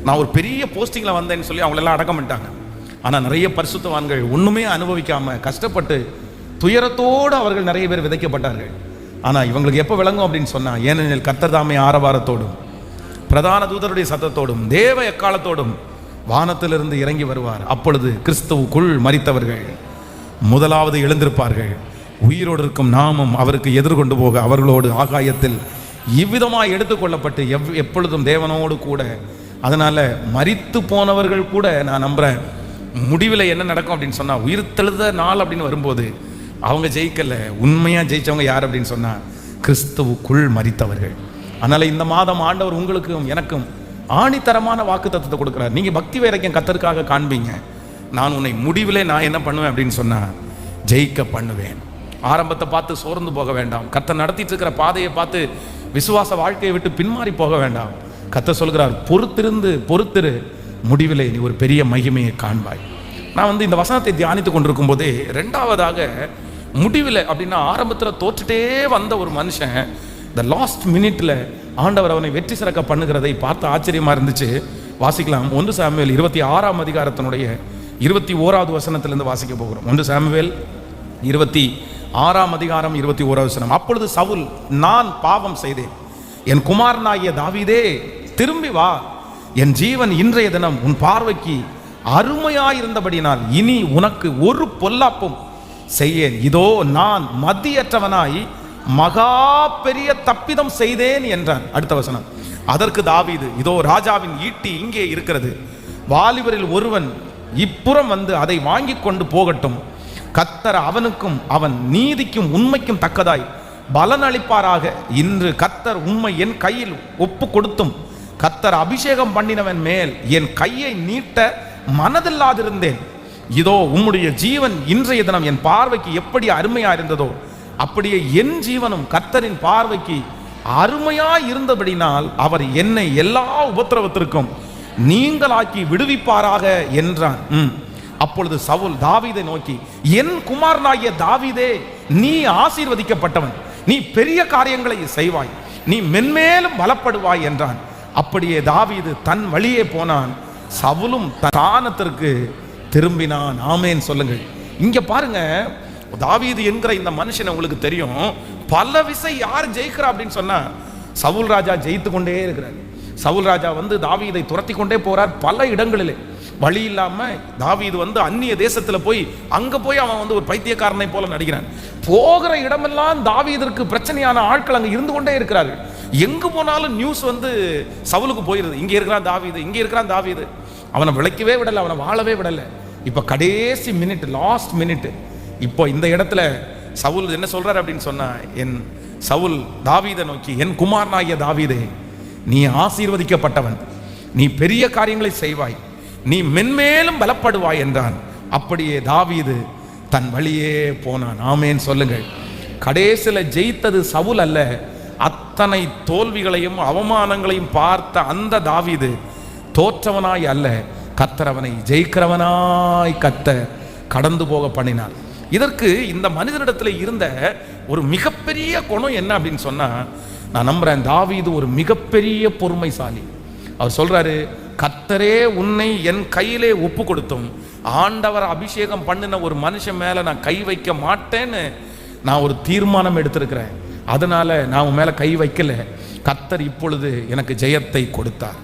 நான் ஒரு பெரிய போஸ்டிங்கில் வந்தேன்னு சொல்லி அவங்களெல்லாம் அடக்கம் பண்ணிட்டாங்க. ஆனால் நிறைய பரிசுத்தவான்கள் ஒன்றுமே அனுபவிக்காமல் கஷ்டப்பட்டு துயரத்தோடு அவர்கள் நிறைய பேர் விதைக்கப்பட்டார்கள். ஆனால் இவங்களுக்கு எப்போ விளங்கும் அப்படின்னு சொன்னால், ஏனெனில் கர்த்தர் தாமே ஆரவாரத்தோடும் பிரதான தூதருடைய சத்தத்தோடும் தேவ எக்காலத்தோடும் வானத்திலிருந்து இறங்கி வருவார். அப்பொழுது கிறிஸ்துவுக்குள் மரித்தவர்கள் முதலாவது எழுந்திருப்பார்கள். உயிரோடு இருக்கும் நாமும் அவருக்கு எதிர்கொண்டு போக அவர்களோடு ஆகாயத்தில் இவ்விதமாக எடுத்துக்கொள்ளப்பட்டு எப்பொழுதும் தேவனோடு கூட. அதனால மரித்து போனவர்கள் கூட நான் நம்புறேன், முடிவில் என்ன நடக்கும் அப்படின்னு சொன்னா, உயிர்த்தெழுத நாள் அப்படின்னு வரும்போது அவங்க ஜெயிக்கல. உண்மையா ஜெயிச்சவங்க யார் அப்படின்னு சொன்னா, கிறிஸ்துவுக்குள் மரித்தவர்கள். அதனால இந்த மாதம் ஆண்டவர் உங்களுக்கும் எனக்கும் ஆணித்தரமான வாக்குத்தத்தத்தை கொடுக்குறார். நீங்க பக்தி வைராக்கியம் கர்த்தருக்காக காண்பீங்க. நான் உன்னை முடிவிலே நான் என்ன பண்ணுவேன் அப்படின்னு சொன்னா, ஜெயிக்க பண்ணுவேன். ஆரம்பத்தை பார்த்து சோர்ந்து போக வேண்டாம். கர்த்தர் நடத்திட்டு இருக்கிற பாதையை பார்த்து விசுவாச வாழ்க்கையை விட்டு பின்மாறி போக வேண்டாம். கர்த்தர் சொல்கிறார், பொறுத்திரு, முடிவிலே நீ ஒரு பெரிய மகிமையை காண்பாய். நான் இந்த வசனத்தை தியானித்து கொண்டிருக்கும் போதே, ரெண்டாவதாக முடிவில் அப்படின்னா ஆரம்பத்தில் தோற்றுட்டே வந்த ஒரு மனுஷன் இந்த லாஸ்ட் மினிட்ல ஆண்டவர் அவனை வெற்றி சிறக்க பண்ணுகிறதை பார்த்து ஆச்சரியமா இருந்துச்சு. வாசிக்கலாம். 1 சாமுவேல் 26ஆம் அதிகாரத்தினுடைய 21வது வசனத்திலிருந்து வாசிக்க போகிறோம். 1 சாமுவேல் 26ஆம் அதிகாரம் 21வது வசனம். அப்பொழுது சவுல், நான் பாவம் செய்தேன், என் குமாரனாகிய தாவீதே திரும்பி வா, என் ஜீவன் இன்றைய தினம் உன் பார்வைக்கு அருமையாயிருந்தபடினால் இனி உனக்கு ஒரு பொல்லாப்பும் செய்யேன். இதோ நான் மதியற்றவனாய் மகா பெரிய தப்பிதம் செய்தேன் என்றான். அடுத்த வசனம். அதற்கு தாவீது, இதோ ராஜாவின் ஈட்டி இங்கே இருக்கிறது, வாலிபரில் ஒருவன் இப்புறம் வந்து அதை வாங்கி கொண்டு போகட்டும். கர்த்தர் அவனுக்கும் அவன் நீதிக்கும் உண்மைக்கும் தக்கதாய் பலன் அளிப்பாராக. இன்று கர்த்தர் உண்மை என் கையில் ஒப்பு கொடுத்தும் கர்த்தர் அபிஷேகம் பண்ணினவன் மேல் என் கையை நீட்ட மனதில்லாதிருந்தேன். இதோ உம்முடைய ஜீவன் இன்றைய தினம் என் பார்வைக்கு எப்படி அருமையா இருந்ததோ அப்படியே என் ஜீவனும் கர்த்தரின் பார்வைக்கு அருமையா இருந்தபடினால் அவர் என்னை எல்லா உபத்திரவத்திற்கும் நீங்களாக்கி விடுவிப்பாராக என்றான். அப்பொழுது சவுல் தாவீதை நோக்கி, என் குமாரனாகிய தாவீதே, நீ ஆசீர்வதிக்கப்பட்டவன், நீ பெரிய காரியங்களை செய்வாய், நீ மென்மேலும் பலப்படுவாய் என்றான். அப்படியே தாவீது தன் வழியே போனான். சவுலும் தானத்திற்கு திரும்பினான். ஆமேன் சொல்லுங்கள். இங்க பாருங்க, தாவீது என்கிற இந்த மனுஷன் உங்களுக்கு தெரியும், பல விசை யார் ஜெயிக்கிறா அப்படின்னு சொன்னா சவுல் ராஜா ஜெயித்து கொண்டே இருக்கிறார். சவுல் ராஜா தாவீதை துரத்தி கொண்டே போறார் பல இடங்களிலே. வழி இல்லாம தாவீது அந்நிய தேசத்துல போய் அங்க போய் அவன் ஒரு பைத்தியக்காரனை போல நடிக்கிறான். போகிற இடமெல்லாம் தாவீதிற்கு பிரச்சனையான ஆட்கள் அங்க இருந்து கொண்டே இருக்கிறார்கள். எங்கு போனாலும் நியூஸ் சவுலுக்கு போயிருது, இங்க இருக்கிறான் தாவீது, இங்க இருக்கிறான் தாவீது. அவனை விளைக்கவே விடல, அவனை வாழவே விடல. இப்ப கடைசி மினிட், லாஸ்ட் மினிட், இப்போ இந்த இடத்துல சவுல் என்ன சொல்றாரு அப்படின்னு சொன்னா, என் சவுல் தாவீதை நோக்கி, என் குமாரனாகிய தாவீதே, நீ ஆசீர்வதிக்கப்பட்டவன், நீ பெரிய காரியங்களை செய்வாய், நீ மென்மேலும் பலப்படுவாய் என்றான். அப்படியே தாவீது தன் வழியே போனான். ஆமேன் சொல்லுங்கள். கடைசியில் ஜெயித்தது சவுல் அல்ல, அத்தனை தோல்விகளையும் அவமானங்களையும் பார்த்த அந்த தாவீது தோற்றவனாய் அல்ல, கர்த்தர் அவனை ஜெயிக்கிறவனாய் கர்த்தர் கடந்து போக பண்ணினார். இதற்கு இந்த மனிதனிடத்தில் இருந்த ஒரு மிகப்பெரிய குணம் என்ன அப்படின்னு சொன்னா, நான் நம்புறேன் தாவீது ஒரு மிகப்பெரிய பொறுமைசாலி. அவர் சொல்றாரு, கர்த்தரே உன்னை என் கையிலே ஒப்பு கொடுத்தும் ஆண்டவர் அபிஷேகம் பண்ணின ஒரு மனுஷன் மேல நான் கை வைக்க மாட்டேன்னு நான் ஒரு தீர்மானம் எடுத்திருக்கிறேன். அதனால நான் உன் மேல கை வைக்கல. கர்த்தர் இப்பொழுது எனக்கு ஜெயத்தை கொடுத்தார்.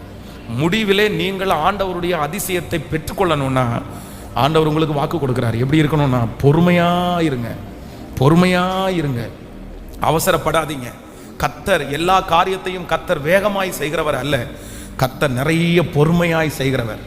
முடிவிலே நீங்கள் ஆண்டவருடைய அதிசயத்தை பெற்றுக்கொள்ளணும்னா ஆண்டவர் உங்களுக்கு வாக்கு கொடுக்கிறார். எப்படி இருக்கணும்னா, பொறுமையா இருங்க, பொறுமையா இருங்க, அவசரப்படாதீங்க. கர்த்தர் எல்லா காரியத்தையும் கர்த்தர் வேகமாய் செய்கிறவர் அல்ல, கர்த்தர் நிறைய பொறுமையாய் செய்கிறவர்.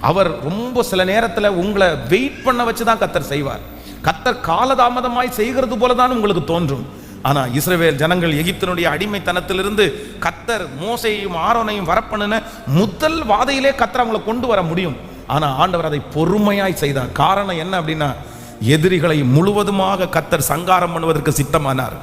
அவர் ரொம்ப சில நேரத்தில் உங்களை வெயிட் பண்ண வச்சுதான் கர்த்தர் செய்வார். கர்த்தர் காலதாமதமாய் செய்கிறது போலதான் உங்களுக்கு தோன்றும். ஆனா இஸ்ரவேல் ஜனங்கள் எகிப்தினுடைய அடிமைத்தனத்திலிருந்து கர்த்தர் மோசேயையும் ஆரோனையும் வரப்பண்ணின முதல் வாதையிலே கர்த்தர் அவங்களை கொண்டு வர முடியும். ஆனா ஆண்டவர் அதை பொறுமையாய் செய்தார். காரணம் என்ன அப்படின்னா, எதிரிகளை முழுவதுமாக கர்த்தர் சங்காரம் பண்ணுவதற்கு சித்தமானார்.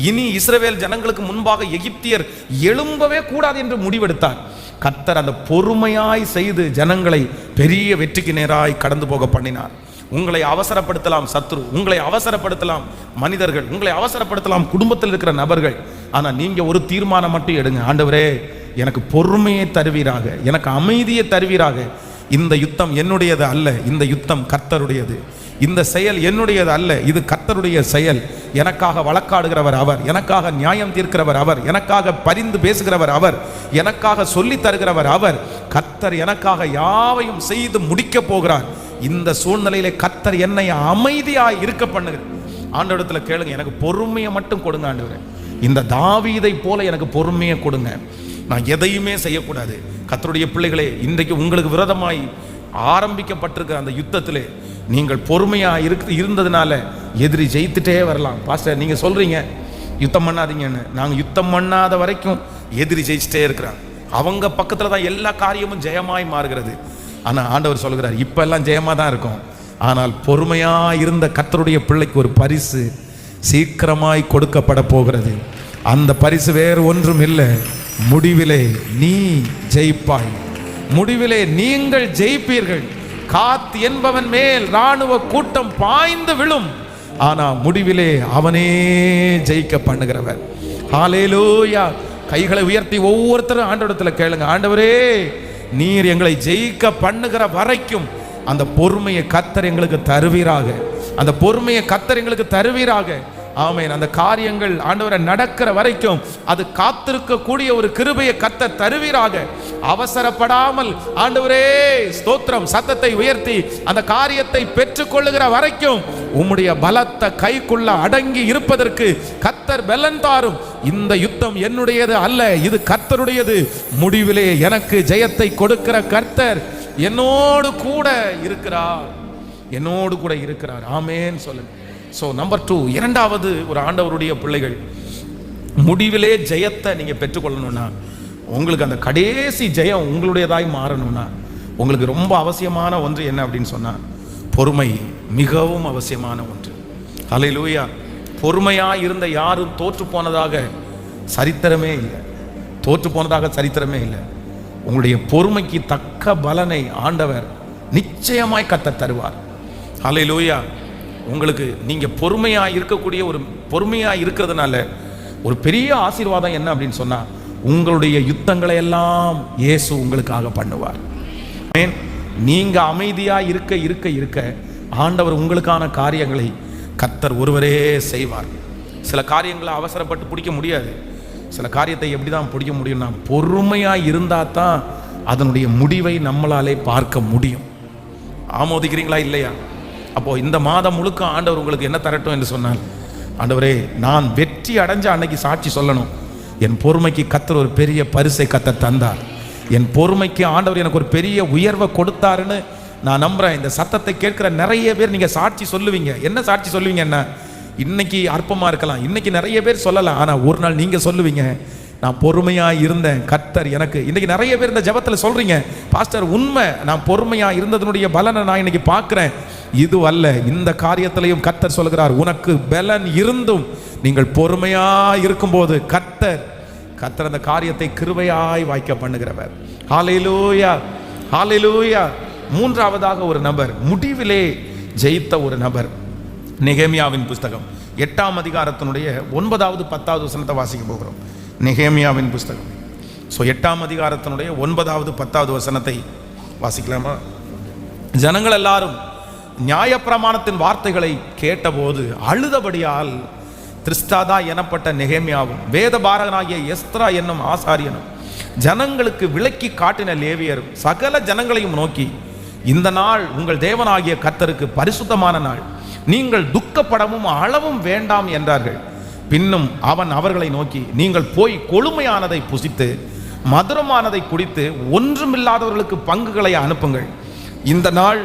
இனி இஸ்ரவேல் ஜனங்களுக்கு முன்பாக எகிப்தியர் எழும்பவே கூடாது என்று முடிவெடுத்தார். கர்த்தர் அந்த பொறுமையாய் செய்து ஜனங்களை பெரிய வெற்றிக்கு நேராய் கடந்து போக பண்ணினார். உங்களை அவசரப்படுத்தலாம் சத்ரு, உங்களை அவசரப்படுத்தலாம் மனிதர்கள், உங்களை அவசரப்படுத்தலாம் குடும்பத்தில் இருக்கிற நபர்கள். ஆனா நீங்க ஒரு தீர்மானம் மட்டும் எடுங்க, ஆண்டவரே எனக்கு பொறுமையை தருவீராக, எனக்கு அமைதியை தருவீராக. இந்த யுத்தம் என்னுடையது அல்ல, இந்த யுத்தம் கர்த்தருடையது. இந்த செயல் என்னுடையது அல்ல, இது கர்த்தருடைய செயல். எனக்காக வழக்காடுகிறவர் அவர், எனக்காக நியாயம் தீர்க்கிறவர் அவர், எனக்காக பரிந்து பேசுகிறவர் அவர், எனக்காக சொல்லி தருகிறவர் அவர். கர்த்தர் எனக்காக யாவையும் செய்து முடிக்க போகிறார். இந்த சூழ்நிலையிலே கர்த்தர் என்னை அமைதியாய் இருக்க பண்ணுங்க. ஆண்டவரிடத்துல கேளுங்க, எனக்கு பொறுமையை மட்டும் கொடுங்க ஆண்டவரே. இந்த தாவீதை போல எனக்கு பொறுமையை கொடுங்க. நான் எதையுமே செய்யக்கூடாது. கர்த்தருடைய பிள்ளைகளே, இன்றைக்கு உங்களுக்கு விரோதமாய் ஆரம்பிக்கப்பட்டிருக்கிற அந்த யுத்தத்திலே நீங்கள் பொறுமையா இருந்ததுனால எதிரி ஜெயித்துட்டே வரலாம். பாஸ்டர் நீங்க சொல்றீங்க யுத்தம் பண்ணாதீங்கன்னு, நாங்க யுத்தம் பண்ணாத வரைக்கும் எதிரி ஜெயிச்சுட்டே இருக்கிறாங்க. அவங்க பக்கத்துல தான் எல்லா காரியமும் ஜெயமாய் மாறுகிறது. ஆனா ஆண்டவர் சொல்கிறார், இப்ப எல்லாம் ஜெயமா தான் இருக்கும். ஆனால் பொறுமையா இருந்த கர்த்தருடைய பிள்ளைக்கு ஒரு பரிசு சீக்கிரமாய் கொடுக்கப்பட போகிறது. அந்த பரிசு வேறு ஒன்றும் இல்லை, முடிவிலே நீ ஜெயிப்பாய், முடிவிலே நீங்கள் ஜெயிப்பீர்கள். காத் என்பவன் மேல் ராணுவ கூட்டம் பாய்ந்து விழும், ஆனா முடிவிலே அவனே ஜெயிக்க பண்ணுகிறவர். ஹல்லேலூயா. கைகளை உயர்த்தி ஒவ்வொருத்தரும் ஆண்டவரிடத்துல கேளுங்க, ஆண்டவரே நீர் எங்களை ஜெயிக்க பண்ணுகிற வரைக்கும் அந்த பொறுமையை கர்த்தர் எங்களுக்கு தருவீராக, அந்த பொறுமையை கர்த்தர் எங்களுக்கு தருவீராக. ஆமென். அந்த காரியங்கள் ஆண்டவரை நடக்கிற வரைக்கும் அது காத்திருக்க கூடிய ஒரு கிருபையை கர்த்தர் தருவீராக. அவசரப்படாமல் ஆண்டவரே ஸ்தோத்திரம் சத்தத்தை உயர்த்தி அந்த காரியத்தை பெற்றுக்கொள்ளுகிற வரைக்கும் உம்முடைய பலத்த கைக்குள்ள அடங்கி இருப்பதற்கு கர்த்தர் பலன் தாரும். இந்த யுத்தம் என்னுடையது அல்ல, இது கர்த்தருடையது. முடிவிலே எனக்கு ஜெயத்தை கொடுக்கிற கர்த்தர் என்னோடு கூட இருக்கிறார், என்னோடு கூட இருக்கிறார். ஆமென் சொல்லுங்க. ஸோ நம்பர் 2, இரண்டாவது ஒரு ஆண்டவருடைய பிள்ளைகள் முடிவிலே ஜெயத்தை நீங்க பெற்றுக்கொள்ளணும்னா, உங்களுக்கு அந்த கடைசி ஜெயம் உங்களுடையதாய் மாறணும்னா உங்களுக்கு ரொம்ப அவசியமான ஒன்று என்ன அப்படின்னு சொன்னா, பொறுமை மிகவும் அவசியமான ஒன்று. ஹல்லேலூயா. பொறுமையா இருந்த யாரும் தோற்று போனதாக சரித்திரமே இல்லை, தோற்று போனதாக சரித்திரமே இல்லை. உங்களுடைய பொறுமைக்கு தக்க பலனை ஆண்டவர் நிச்சயமாய் கர்த்தர் தருவார். ஹல்லேலூயா. உங்களுக்கு நீங்க பொறுமையா இருக்கக்கூடிய ஒரு பொறுமையா இருக்கிறதுனால ஒரு பெரிய ஆசீர்வாதம் என்ன அப்படின்னு சொன்னா, உங்களுடைய யுத்தங்களை எல்லாம் இயேசு உங்களுக்காக பண்ணுவார். நீங்க அமைதியா இருக்க இருக்க இருக்க ஆண்டவர் உங்களுக்கான காரியங்களை கர்த்தர் ஒருவரே செய்வார். சில காரியங்களை அவசரப்பட்டு பிடிக்க முடியாது. சில காரியத்தை எப்படி தான் பிடிக்க முடியும்னா, பொறுமையாக இருந்தால் தான் அதனுடைய முடிவை நம்மளாலே பார்க்க முடியும். ஆமோதிக்கிறீங்களா இல்லையா? அப்போது இந்த மாதம் முழுக்க ஆண்டவர் உங்களுக்கு என்ன தரட்டும் என்று சொன்னால், ஆண்டவரே நான் வெற்றி அடைஞ்ச அன்னைக்கு சாட்சி சொல்லணும், என் பொறுமைக்கு கர்த்தர் ஒரு பெரிய பரிசை கர்த்தர் தந்தார், என் பொறுமைக்கு ஆண்டவர் எனக்கு ஒரு பெரிய உயர்வை கொடுத்தாருன்னு நான் நம்புகிறேன். இந்த சத்தத்தை கேட்கிற நிறைய பேர் நீங்கள் சாட்சி சொல்லுவீங்க. என்ன சாட்சி சொல்லுவீங்க? என்ன, இன்னைக்கு அற்பமாக இருக்கலாம், இன்னைக்கு நிறைய பேர் சொல்லலாம், ஆனால் ஒரு நாள் நீங்கள் சொல்லுவீங்க, நான் பொறுமையாக இருந்தேன், கர்த்தர் எனக்கு. இன்னைக்கு நிறைய பேர் இந்த ஜெபத்தில் சொல்கிறீங்க, பாஸ்டர் உண்மை, நான் பொறுமையாக இருந்ததனுடைய பலனை நான் இன்னைக்கு பார்க்குறேன். இது அல்ல, இந்த காரியத்திலையும் கர்த்தர் சொல்கிறார், உனக்கு பலன் இருந்தும் நீங்கள் பொறுமையாக இருக்கும்போது கர்த்தர் அந்த காரியத்தை கிருபையாய் வாய்க்க பண்ணுகிறவர். ஹல்லேலூயா, ஹல்லேலூயா. மூன்றாவதாக ஒரு நபர், முடிவிலே ஜெயித்த ஒரு நபர், நெகேமியாவின் புஸ்தகம் 8ஆம் அதிகாரத்தினுடைய 9வது 10வது வசனத்தை வாசிக்க போகிறோம். நெகேமியாவின் புஸ்தகம் 8ஆம் அதிகாரத்தினுடைய 9வது 10வது வசனத்தை வாசிக்கலாமா? ஜனங்கள் எல்லாரும் நியாயப்பிரமாணத்தின் வார்த்தைகளை கேட்டபோது அழுதபடியால் திரிஸ்தாதா எனப்பட்ட நெகேமியாவும் வேதபாரகனாகிய எஸ்தரா என்னும் ஆசாரியனும் ஜனங்களுக்கு விளக்கி காட்டின லேவியரும் சகல ஜனங்களையும் நோக்கி, இந்த நாள் உங்கள் தேவனாகிய கர்த்தருக்கு பரிசுத்தமான நாள், நீங்கள் துக்கப்படவும் அளவும் வேண்டாம் என்றார்கள். பின்னும் அவன் அவர்களை நோக்கி, நீங்கள் போய் கொழுமையானதை புசித்து மதுரமானதை குடித்து ஒன்றுமில்லாதவர்களுக்கு பங்குகளை அனுப்புங்கள். இந்த நாள்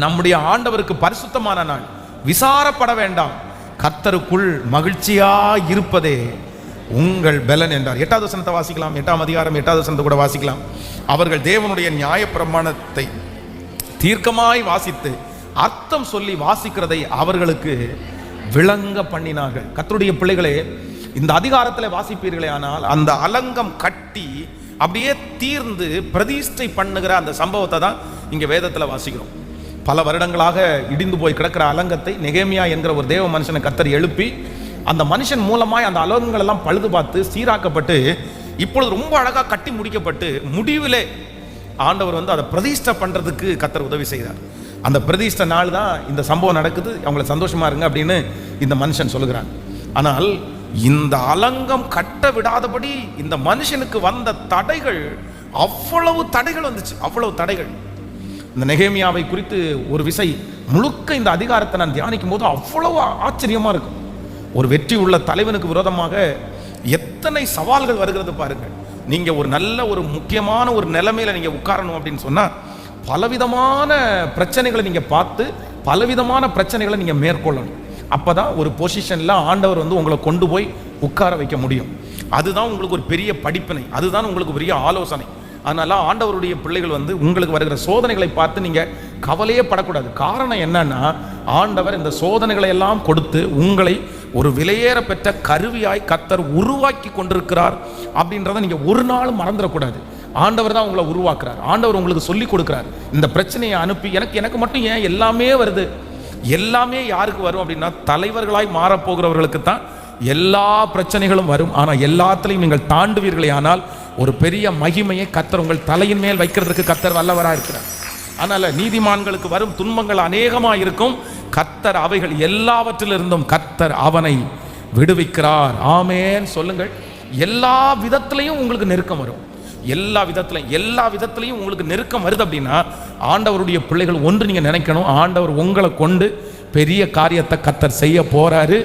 நம்முடைய ஆண்டவருக்கு பரிசுத்தமான நாள், விசாரப்பட வேண்டாம், கர்த்தருக்குள் மகிழ்ச்சியா இருப்பதே உங்கள் பலன் என்றார். 8வது வசனத்தை வாசிக்கலாம். 8ஆம் அதிகாரம் 8வது வசனத்தை கூட வாசிக்கலாம். அவர்கள் தேவனுடைய நியாயப்பிரமாணத்தை தீர்க்கமாய் வாசித்து அர்த்தம் சொல்லி வாசிக்கிறதை அவர்களுக்கு விளங்க பண்ணினார்கள். கர்த்தருடைய பிள்ளைகளே, இந்த அதிகாரத்தில் வாசிப்பீர்களே ஆனால் அந்த அலங்கம் கட்டி அப்படியே தீர்ந்து பிரதிஷ்டை பண்ணுகிற அந்த சம்பவத்தை தான் இங்கே வேதத்தில் வாசிக்கிறோம். பல வருடங்களாக இடிந்து போய் கிடக்கிற அலங்கத்தை நெகேமியா என்கிற ஒரு தேவ மனுஷனை கர்த்தர் எழுப்பி, அந்த மனுஷன் மூலமாய் அந்த அலங்கங்கள் எல்லாம் பழுது பார்த்து சீராக்கப்பட்டு இப்பொழுது ரொம்ப அழகாக கட்டி முடிக்கப்பட்டு முடிவிலே ஆண்டவர் அதை பிரதிஷ்டை பண்ணுறதுக்கு கர்த்தர் உதவி செய்தார். அந்த பிரதிஷ்டை நாள் தான் இந்த சம்பவம் நடக்குது, அவங்கள சந்தோஷமா இருங்க அப்படின்னு இந்த மனுஷன் சொல்லுகிறான். ஆனால் இந்த அலங்கம் கட்ட விடாதபடி இந்த மனுஷனுக்கு வந்த தடைகள், அவ்வளவு தடைகள் வந்துச்சு, அவ்வளவு தடைகள். இந்த நெகேமியாவை குறித்து ஒரு விசை முழுக்க இந்த அதிகாரத்தை நான் தியானிக்கும் போது அவ்வளவு ஆச்சரியமா இருக்கும். ஒரு வெற்றி உள்ள தலைவனுக்கு விரோதமாக எத்தனை சவால்கள் வருகிறது பாருங்கள். நீங்க ஒரு நல்ல ஒரு முக்கியமான ஒரு நிலைமையில நீங்க உட்காரணும் அப்படின்னு சொன்னா பலவிதமான பிரச்சனைகளை நீங்க பார்த்து பலவிதமான பிரச்சனைகளை நீங்க மேற்கொள்ளணும். அப்பதான் ஒரு பொசிஷன்ல ஆண்டவர் உங்களை கொண்டு போய் உட்கார வைக்க முடியும். அதுதான் உங்களுக்கு ஒரு பெரிய படிப்பினை, அதுதான் உங்களுக்கு பெரிய ஆலோசனை. அதனால ஆண்டவருடைய பிள்ளைகள் உங்களுக்கு வருகிற சோதனைகளை பார்த்து நீங்க கவலையே படக்கூடாது. காரணம் என்னன்னா, ஆண்டவர் இந்த சோதனைகளை எல்லாம் கொடுத்து உங்களை ஒரு விலையேற பெற்ற கருவியாய் கர்த்தர் உருவாக்கி கொண்டிருக்கிறார் அப்படின்றத நீங்க ஒரு நாளும் மறந்துடக்கூடாது. ஆண்டவர் தான் உங்களை உருவாக்குறார், ஆண்டவர் உங்களுக்கு சொல்லி கொடுக்கிறார். இந்த பிரச்சனையை அனுப்பி எனக்கு மட்டும் ஏன் எல்லாமே வருது, எல்லாமே யாருக்கு வரும் அப்படின்னா, தலைவர்களாய் மாறப்போகிறவர்களுக்கு தான் எல்லா பிரச்சனைகளும் வரும். ஆனால் எல்லாத்திலையும் நீங்கள் தாண்டுவீர்களே ஆனால் ஒரு பெரிய மகிமையை கர்த்தர் உங்கள் தலையின் மேல் வைக்கிறதுக்கு கர்த்தர் வல்லவராக இருக்கிறார். அதனால நீதிமான்களுக்கு வரும் துன்பங்கள் அநேகமாக இருக்கும், கர்த்தர் அவைகள் எல்லாவற்றிலிருந்தும் கர்த்தர் அவனை விடுவிக்கிறார். ஆமென் சொல்லுங்கள். எல்லா விதத்திலையும் உங்களுக்கு நெருக்கம் வரும், எல்லா விதத்திலையும் உங்களுக்கு நெருக்கம் வருது அப்படின்னா ஆண்டவருடைய பிள்ளைகள் ஒன்று நீங்க நினைக்கணும், ஆண்டவர் உங்களை கொண்டு பெரிய காரியத்தை கர்த்தர் செய்ய போறாரு,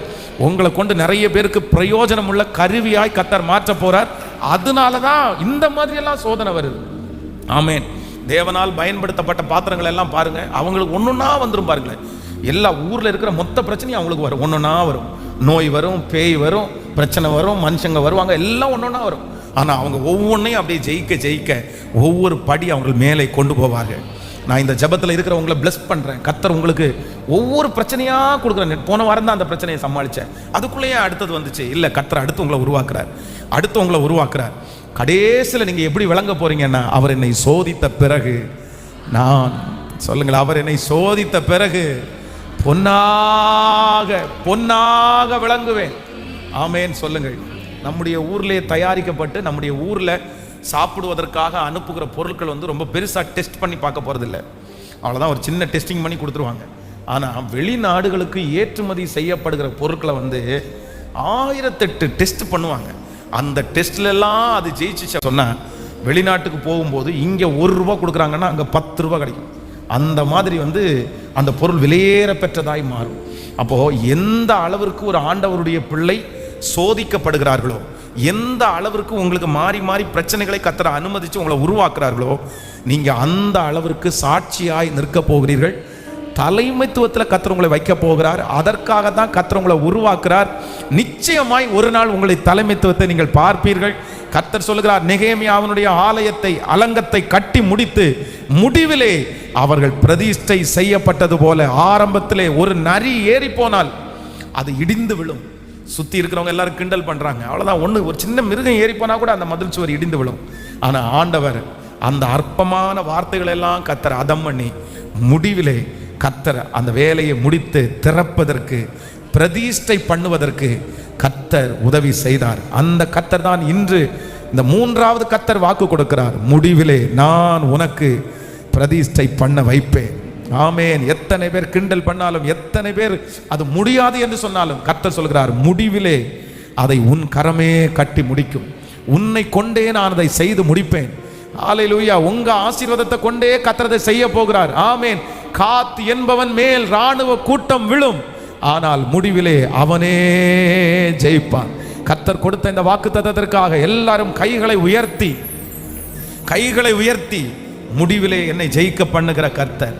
உங்களை கொண்டு நிறைய பேருக்கு பிரயோஜனம் உள்ள கருவியாய் கர்த்தர் மாற்ற போறார். அதனாலதான் இந்த மாதிரி எல்லாம் சோதனை வருது. ஆமென். தேவனால் பயன்படுத்தப்பட்ட பாத்திரங்கள் எல்லாம் பாருங்க, அவங்களுக்கு ஒன்னொன்னா வந்துரும் பாருங்களேன். எல்லா ஊர்ல இருக்கிற மொத்த பிரச்சனையும் அவங்களுக்கு வரும், ஒன்னொன்னா வரும். நோய் வரும், பேய் வரும், பிரச்சனை வரும், மனுஷங்க வருவாங்க, எல்லாம் ஒன்னொன்னா வரும். ஆனா அவங்க ஒவ்வொன்றையும் அப்படியே ஜெயிக்க ஒவ்வொரு படி அவங்க மேலே கொண்டு போவார்கள். நான் இந்த ஜபத்தில் இருக்கிறவங்களை பிளஸ் பண்றேன். கர்த்தர் உங்களுக்கு ஒவ்வொரு பிரச்சனையா கொடுக்குறேன். போன வாரம் தான் அந்த பிரச்சனையை சமாளிச்சேன், அதுக்குள்ளேயே அடுத்தது வந்துச்சு. இல்ல, கர்த்தர் அடுத்து உங்களை உருவாக்குறார். கடைசியில் நீங்க எப்படி விளங்க போறீங்கன்னா, அவர் என்னை சோதித்த பிறகு நான் சொல்லுங்கள், அவர் என்னை சோதித்த பிறகு பொன்னாக விளங்குவேன். ஆமேன் சொல்லுங்கள். நம்முடைய ஊர்லேயே தயாரிக்கப்பட்டு நம்முடைய ஊரில் சாப்பிடுவதற்காக அனுப்புகிற பொருட்கள் வந்து ரொம்ப பெருசாக டெஸ்ட் பண்ணி பார்க்க போகிறதில்ல. அவ்வளோதான், ஒரு சின்ன டெஸ்டிங் பண்ணி கொடுத்துருவாங்க. ஆனால் வெளிநாடுகளுக்கு ஏற்றுமதி செய்யப்படுகிற பொருட்களை வந்து 1008 டெஸ்ட் பண்ணுவாங்க. அந்த டெஸ்ட்லெல்லாம் அது ஜெயிச்சு சொன்னால் வெளிநாட்டுக்கு போகும்போது இங்கே ₹1 கொடுக்குறாங்கன்னா அங்கே ₹10 கிடைக்கும். அந்த மாதிரி வந்து அந்த பொருள் விலையேற பெற்றதாய் மாறும். அப்போது எந்த அளவிற்கு ஒரு ஆண்டவருடைய பிள்ளை சோதிக்கப்படுகிறார்களோ, எந்த அளவிற்கு உங்களுக்கு மாறி மாறி பிரச்சனைகளை கர்த்தர் அனுமதித்து உங்களை உருவாக்குறார்களோ, நீங்கள் அந்த அளவிற்கு சாட்சியாய் நிற்க போகிறீர்கள். தலைமைத்துவத்தில் கர்த்தர் உங்களை வைக்க போகிறார். அதற்காக தான் கர்த்தர் உங்களை உருவாக்குறார். நிச்சயமாய் ஒரு நாள் உங்களை தலைமைத்துவத்தை நீங்கள் பார்ப்பீர்கள். கர்த்தர் சொல்லுகிறார், நெகேமியாவினுடைய ஆலயத்தை அலங்கத்தை கட்டி முடித்து முடிவிலே அவர்கள் பிரதிஷ்டை செய்யப்பட்டது போல, ஆரம்பத்திலே ஒரு நரி ஏறி போனால் அது இடிந்து விழும். சுற்றி இருக்கிறவங்க எல்லாரும் கிண்டல் பண்ணுறாங்க, அவ்வளோதான், ஒன்று ஒரு சின்ன மிருகம் ஏறி போனால் கூட அந்த மதில் சுவர் இடிந்து விழும். ஆனால் ஆண்டவர் அந்த அற்பமான வார்த்தைகள் எல்லாம் கர்த்தர் அதம் பண்ணி முடிவிலே கர்த்தர் அந்த வேலையை முடித்து திறப்பதற்கு, பிரதிஷ்டை பண்ணுவதற்கு கர்த்தர் உதவி செய்தார். அந்த கர்த்தர் தான் இன்று இந்த 3வது கர்த்தர் வாக்கு கொடுக்கிறார், முடிவிலே நான் உனக்கு பிரதிஷ்டை பண்ண வைப்பேன். ஆமேன். எத்தனை பேர் கிண்டல் பண்ணாலும், எத்தனை பேர் அது முடியாது என்று சொன்னாலும், கர்த்தர் சொல்கிறார், முடிவிலே அதை உன் கரமே கட்டி முடிக்கும். உன்னை கொண்டே நான் அதை செய்து முடிப்பேன். ஹல்லேலூயா. உங்க ஆசீர்வாதத்தை கொண்டே கர்த்தர் அதை செய்ய போகிறார். ஆமேன். காத் என்பவன் மேல் ராணுவ கூட்டம் விழும், ஆனால் முடிவிலே அவனே ஜெயிப்பான். கர்த்தர் கொடுத்த இந்த வாக்குத்தத்தத்திற்காக எல்லாரும் கைகளை உயர்த்தி முடிவிலே என்னை ஜெயிக்க பண்ணுகிற கர்த்தர்,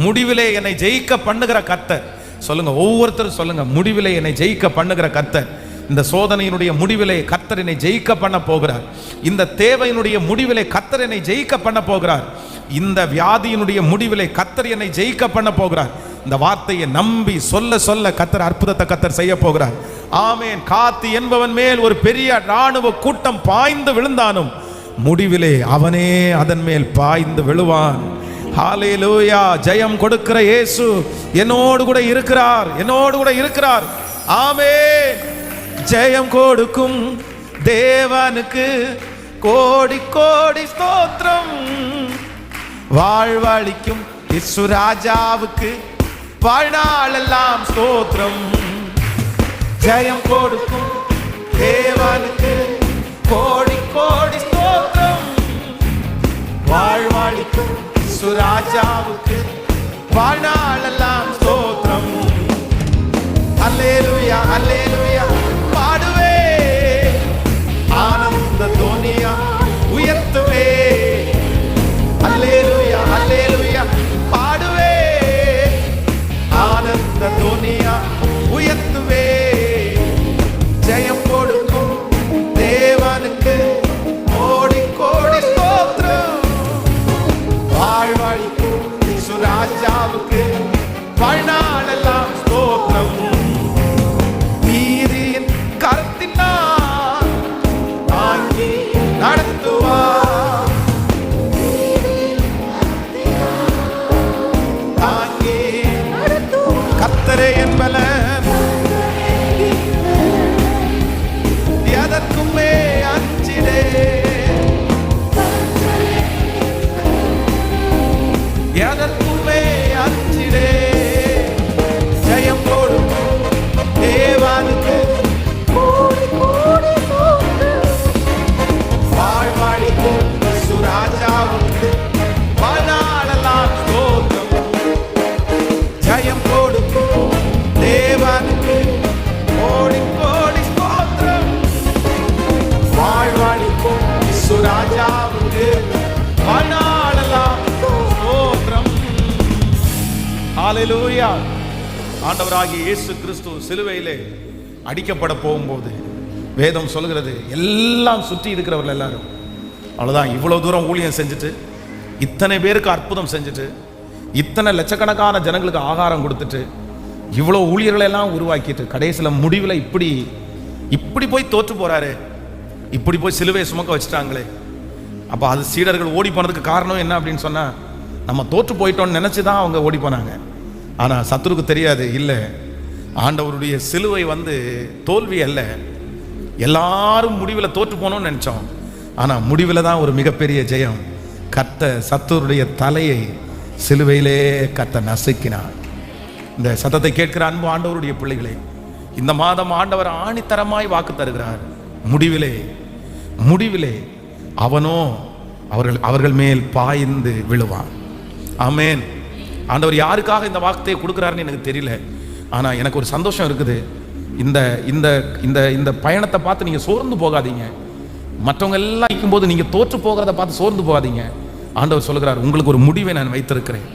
முடிவிலே என்னை ஜெயிக்க பண்ணுகிற கர்த்தர் சொல்லுங்க. ஒவ்வொருத்தரும் சொல்லுங்க, முடிவிலே என்னை ஜெயிக்க பண்ணுகிற கர்த்தர். இந்த சோதனையினுடைய முடிவிலே கர்த்தர் என்னை ஜெயிக்க பண்ண போகிறார். இந்த தேவையினுடைய முடிவிலே கர்த்தர் என்னை ஜெயிக்க பண்ண போகிறார். இந்த வியாதியினுடைய முடிவிலே கர்த்தர் என்னை ஜெயிக்க பண்ண போகிறார். இந்த வார்த்தையை நம்பி சொல்ல சொல்ல கர்த்தர் அற்புதத்தை கர்த்தர் செய்ய போகிறார். ஆமேன். காத்து என்பவன் மேல் ஒரு பெரிய ராணுவ கூட்டம் பாய்ந்து விழுந்தானும் முடிவிலே அவனே அதன் மேல் பாய்ந்து விழுவான். ஹல்லேலூயா. ஜெயம் கொடுக்கிற இயேசு என்னோடு கூட இருக்கிறார். ஆமென். ஜெயம் கொடுக்கும் தேவனுக்கு கோடி கோடி ஸ்தோத்திரம். வாழ்வளிக்கும் இயேசு ராஜாவுக்கு வாழ்நாளெல்லாம் ஸ்தோத்திரம். ஜெயம் கொடுக்கும் தேவனுக்கு கோடி கோடி ஸ்தோத்திரம். வாழ்வளிக்கும் இயேசு ராஜாவுக்கு வாழ்நாளெல்லாம் ஸ்தோத்திரம். அல்லேலூயா அல்லேலூயா பாடுவே, ஆனந்த தோனியா உயர்த்துவே. அல்லேலூயா அல்லேலூயா பாடுவே, ஆனந்த தோனியா உயர்த்துவே. ஜெயம் கொடுக்கும் தேவனுக்கு கோடி கோடி ஸ்தோத்திரம். வாழ்வளிக்கும் இயேசு ராஜாவுக்கு வாழ்நாளெல்லாம் ஸ்தோத்திரம். நீதியின் கரத்தினால் தாங்கி நடத்துவார், தாங்கி கர்த்தரே என்பலன், எதற்குமே அஞ்சிடே, எதற்குமே அஞ்சிடே. ஜெயம் கொடுக்கும் தேவனுக்கு கோடி கோடி ஸ்தோத்திரம். வாழ்வளிக்கும் இயேசு ராஜாவுக்கு வாழ்நாளெல்லாம் ஸ்தோத்திரம். ஜெயம் கொடுக்கும் தேவனுக்கு கோடி கோடி ஸ்தோத்திரம். வாழ்வளிக்கும் இயேசு ராஜாவுக்கு வாழ்நாளெல்லாம் ஸ்தோத்திரம். ஹல்லேலூயா. ஆண்டவராகிய இயேசு கிறிஸ்து சிலுவையிலே அடிக்கப்பட போகும்போது வேதம் சொல்கிறது, எல்லாம் சுற்றி இருக்கிறவர்கள் எல்லாரும் அவ்வளோதான், இவ்வளோ தூரம் ஊழியம் செஞ்சுட்டு, இத்தனை பேருக்கு அற்புதம் செஞ்சுட்டு, இத்தனை லட்சக்கணக்கான ஜனங்களுக்கு ஆகாரம் கொடுத்துட்டு, இவ்வளோ ஊழியர்களெல்லாம் உருவாக்கிட்டு, கடைசியில் முடிவில் இப்படி போய் தோற்று போகிறாரு, இப்படி போய் சிலுவையை சுமக்க வச்சுட்டாங்களே. அப்போ அது சீடர்கள் ஓடி போனதுக்கு காரணம் என்ன அப்படின்னு சொன்னால், நம்ம தோற்று போயிட்டோம்னு நினச்சி தான் அவங்க ஓடி போனாங்க. ஆனால் சத்துருக்கு தெரியாது, இல்லை, ஆண்டவருடைய சிலுவை தோல்வி அல்ல. எல்லாரும் முடிவில் தோற்று போனோம்னு நினச்சோம். ஆனா முடிவில் தான் ஒரு மிகப்பெரிய ஜெயம். கர்த்தர் சத்துருடைய தலையை சிலுவையிலே கர்த்தர் நசுக்கினார். இந்த சத்தத்தை கேட்கிற அன்பு ஆண்டவருடைய பிள்ளைகளே, இந்த மாதம் ஆண்டவர் ஆணித்தரமாய் வாக்கு தருகிறார். முடிவிலே அவனோ அவர்கள் மேல் பாய்ந்து விழுவான். ஆமென். ஆண்டவர் யாருக்காக இந்த வார்த்தையை கொடுக்குறாருன்னு எனக்கு தெரியல. ஆனா எனக்கு ஒரு சந்தோஷம் இருக்குது. இந்த இந்த இந்த இந்த பயணத்தை பார்த்து நீங்க சோர்ந்து போகாதீங்க. மற்றவங்க எல்லாம் நிற்கும்போது நீங்க தோற்று போகிறத பார்த்து சோர்ந்து போகாதீங்க. ஆண்டவர் சொல்லுகிறார், உங்களுக்கு ஒரு முடிவை நான் வைத்திருக்கிறேன்,